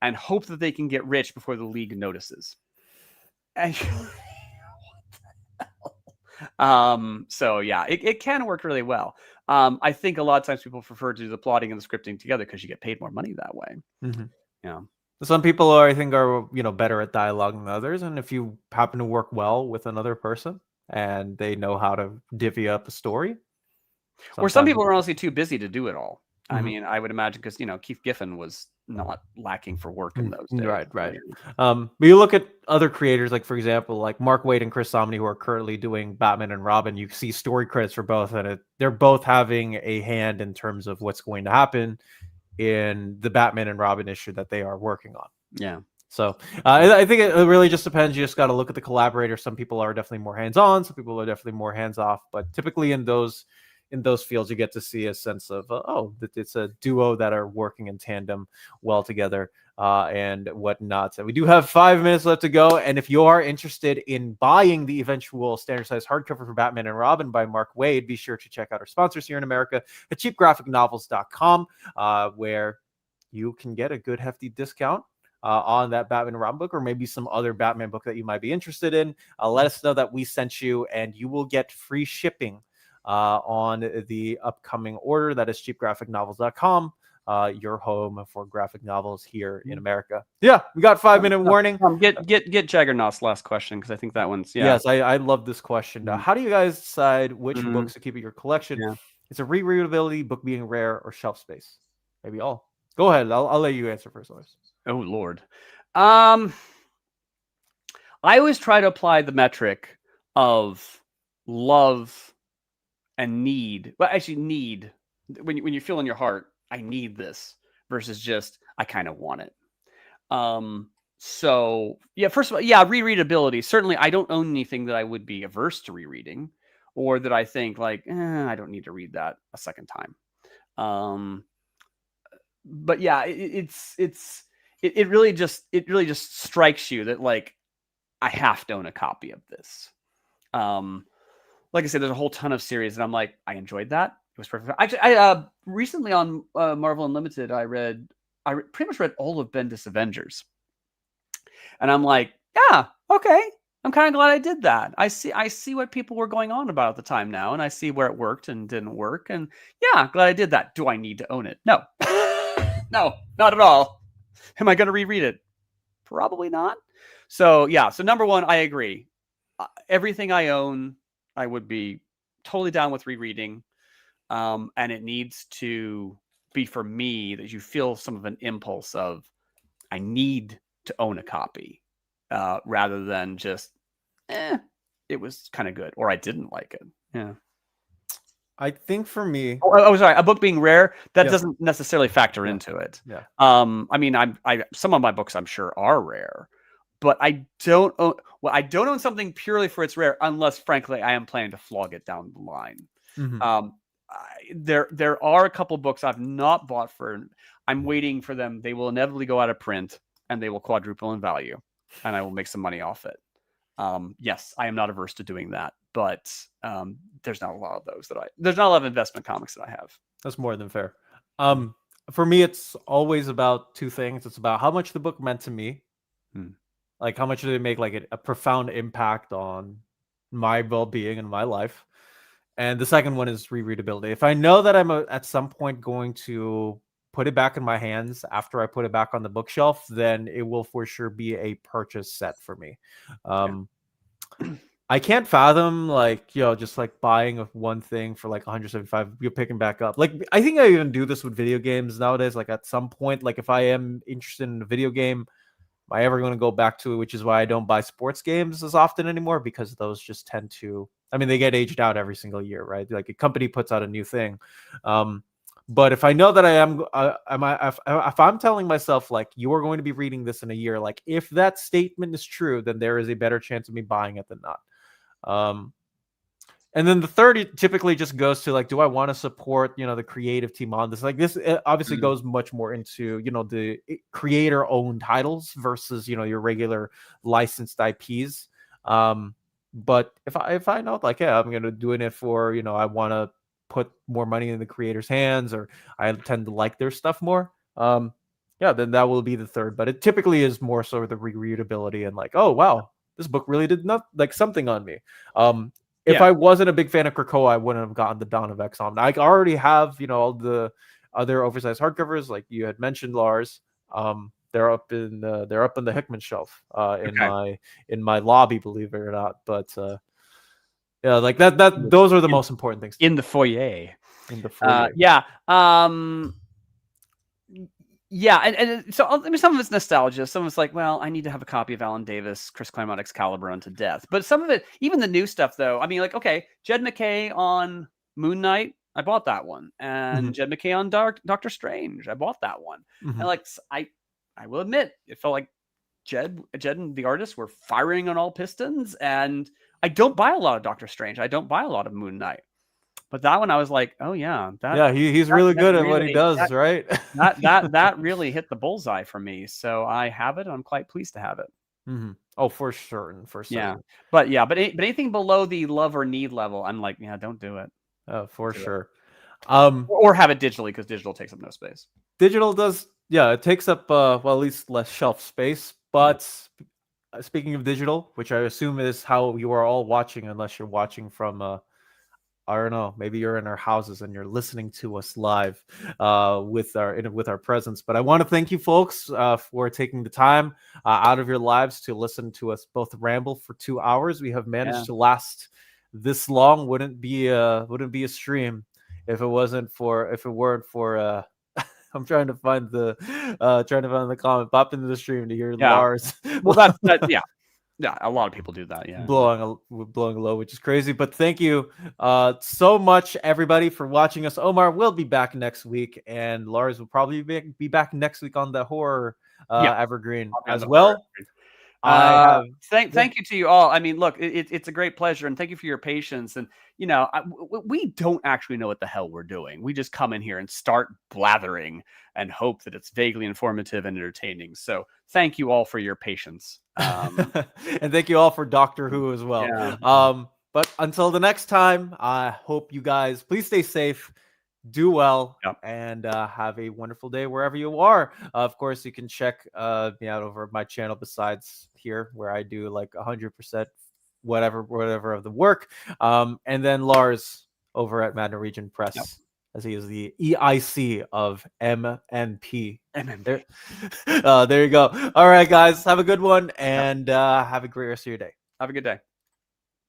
and hope that they can get rich before the League notices. And so yeah, it can work really well. I think a lot of times people prefer to do the plotting and the scripting together because you get paid more money that way. Yeah. Some people I think are better at dialogue than others, and if you happen to work well with another person and they know how to divvy up a story, or some people are honestly too busy to do it all. I mean, I would imagine, because Keith Giffen was not lacking for work in those days. Right. But you look at other creators, like, for example, like Mark Waid and Chris Samnee, who are currently doing Batman and Robin. You see story credits for both, and they're both having a hand in terms of what's going to happen in the Batman and Robin issue that they are working on. Yeah. So I think it really just depends. You just got to look at the collaborators. Some people are definitely more hands-on. Some people are definitely more hands-off. But typically in those fields, you get to see a sense of, it's a duo that are working in tandem well together and whatnot. So we do have 5 minutes left to go. And if you are interested in buying the eventual standard size hardcover for Batman and Robin by Mark Waid, be sure to check out our sponsors here in America at cheapgraphicnovels.com, where you can get a good hefty discount on that Batman and Robin book, or maybe some other Batman book that you might be interested in. Let us know that we sent you, and you will get free shipping on the upcoming order. That is cheapgraphicnovels.com. Your home for graphic novels here in America. Yeah, we got 5-minute warning. Get Jaggernaut's last question, because I think that one's Yes, I love this question. How do you guys decide which books to keep in your collection? Yeah. It's a rereadability, book being rare, or shelf space. Maybe all. Go ahead. I'll let you answer first, Lars. Oh Lord. I always try to apply the metric of love and need. Well, actually, need when you feel in your heart, I need this, versus just I kind of want it. So yeah, first of all, yeah, rereadability. Certainly, I don't own anything that I would be averse to rereading, or that I think like I don't need to read that a second time. But yeah, it really just strikes you that like I have to own a copy of this. Like I said, there's a whole ton of series, and I'm like, I enjoyed that. It was perfect. Actually, I recently on Marvel Unlimited, I pretty much read all of Bendis Avengers, and I'm like, yeah, okay. I'm kind of glad I did that. I see what people were going on about at the time now, and I see where it worked and didn't work, and yeah, glad I did that. Do I need to own it? No, no, not at all. Am I going to reread it? Probably not. So yeah, so number one, I agree. Everything I own, I would be totally down with rereading. And it needs to be for me that you feel some of an impulse of, I need to own a copy, rather than just, it was kind of good, or I didn't like it. Yeah. I think for me, sorry, a book being rare, that doesn't necessarily factor into it. Yeah. I mean, some of my books I'm sure are rare, but I don't own something purely for its rare, unless frankly I am planning to flog it down the line. Mm-hmm. There are a couple books I've not bought for. I'm waiting for them. They will inevitably go out of print, and they will quadruple in value, and I will make some money off it. Yes, I am not averse to doing that, but there's not a lot of those there's not a lot of investment comics that I have. That's more than fair. For me, it's always about two things. It's about how much the book meant to me. Like how much did it make like a profound impact on my well-being and my life. And the second one is rereadability. If I know that I'm at some point going to put it back in my hands after I put it back on the bookshelf, then it will for sure be a purchase set for me. I can't fathom just like buying one thing for like 175, you're picking back up. Like I think I even do this with video games nowadays. Like at some point, like if I am interested in a video game, am I ever going to go back to it? Which is why I don't buy sports games as often anymore, because those just tend to, I mean, they get aged out every single year, right? Like a company puts out a new thing. But if I know that if I'm telling myself like you are going to be reading this in a year, like if that statement is true, then there is a better chance of me buying it than not. And then the third typically just goes to like, do I want to support, the creative team on this? Like this obviously goes much more into, the creator owned titles versus, your regular licensed IPs. But if I know like, yeah, I'm going to doing it for, I want to put more money in the creator's hands, or I tend to like their stuff more. Then that will be the third, but it typically is more so the rereadability and like, oh, wow, this book really did not like something on me. If I wasn't a big fan of Krakoa, I wouldn't have gotten the Dawn of Exxon. I already have, all the other oversized hardcovers, like you had mentioned, Lars. They're up in the Hickman shelf in my lobby, believe it or not. But like that those are the most important things in the foyer. And so I mean, some of it's nostalgia. Some of it's like, well, I need to have a copy of Alan Davis, Chris Claremont, Excalibur Unto Death. But some of it, even the new stuff, though, I mean, like, okay, Jed McKay on Moon Knight, I bought that one. And Jed McKay on Doctor Strange, I bought that one. And like, I will admit, it felt like Jed and the artist were firing on all pistons. And I don't buy a lot of Doctor Strange. I don't buy a lot of Moon Knight. But that one, I was like, oh yeah, he's really good at what he does, right? that really hit the bullseye for me. So I have it. And I'm quite pleased to have it. Oh, for certain. Yeah, but anything below the love or need level, I'm like, yeah, don't do it. For sure. Or have it digitally, because digital takes up no space. Digital does, Yeah, it takes up well, at least less shelf space. But speaking of digital, which I assume is how you are all watching, unless you're watching from I don't know, maybe you're in our houses and you're listening to us live with our presence. But I want to thank you folks for taking the time out of your lives to listen to us both ramble for 2 hours. We have managed to last this long. Wouldn't be a stream if it weren't for I'm trying to find the comment. Pop into the stream to hear Lars. Well, that's yeah. Yeah, a lot of people do that. Yeah, blowing a low, which is crazy. But thank you so much, everybody, for watching us. Omar will be back next week, and Lars will probably be back next week on the horror evergreen as well. Thank you to you all. I mean, look, it's a great pleasure, and thank you for your patience. And we don't actually know what the hell we're doing. We just come in here and start blathering and hope that it's vaguely informative and entertaining. So thank you all for your patience. And thank you all for Doctor Who as well. Yeah. But until the next time, I hope you guys please stay safe, do well, and have a wonderful day wherever you are. Of course, you can check me out over my channel besides here, where I do like 100% whatever of the work. And then Lars over at Mad Norwegian Press, as he is the EIC of MNP. There you go. All right, guys, have a good one, and have a great rest of your day. Have a good day.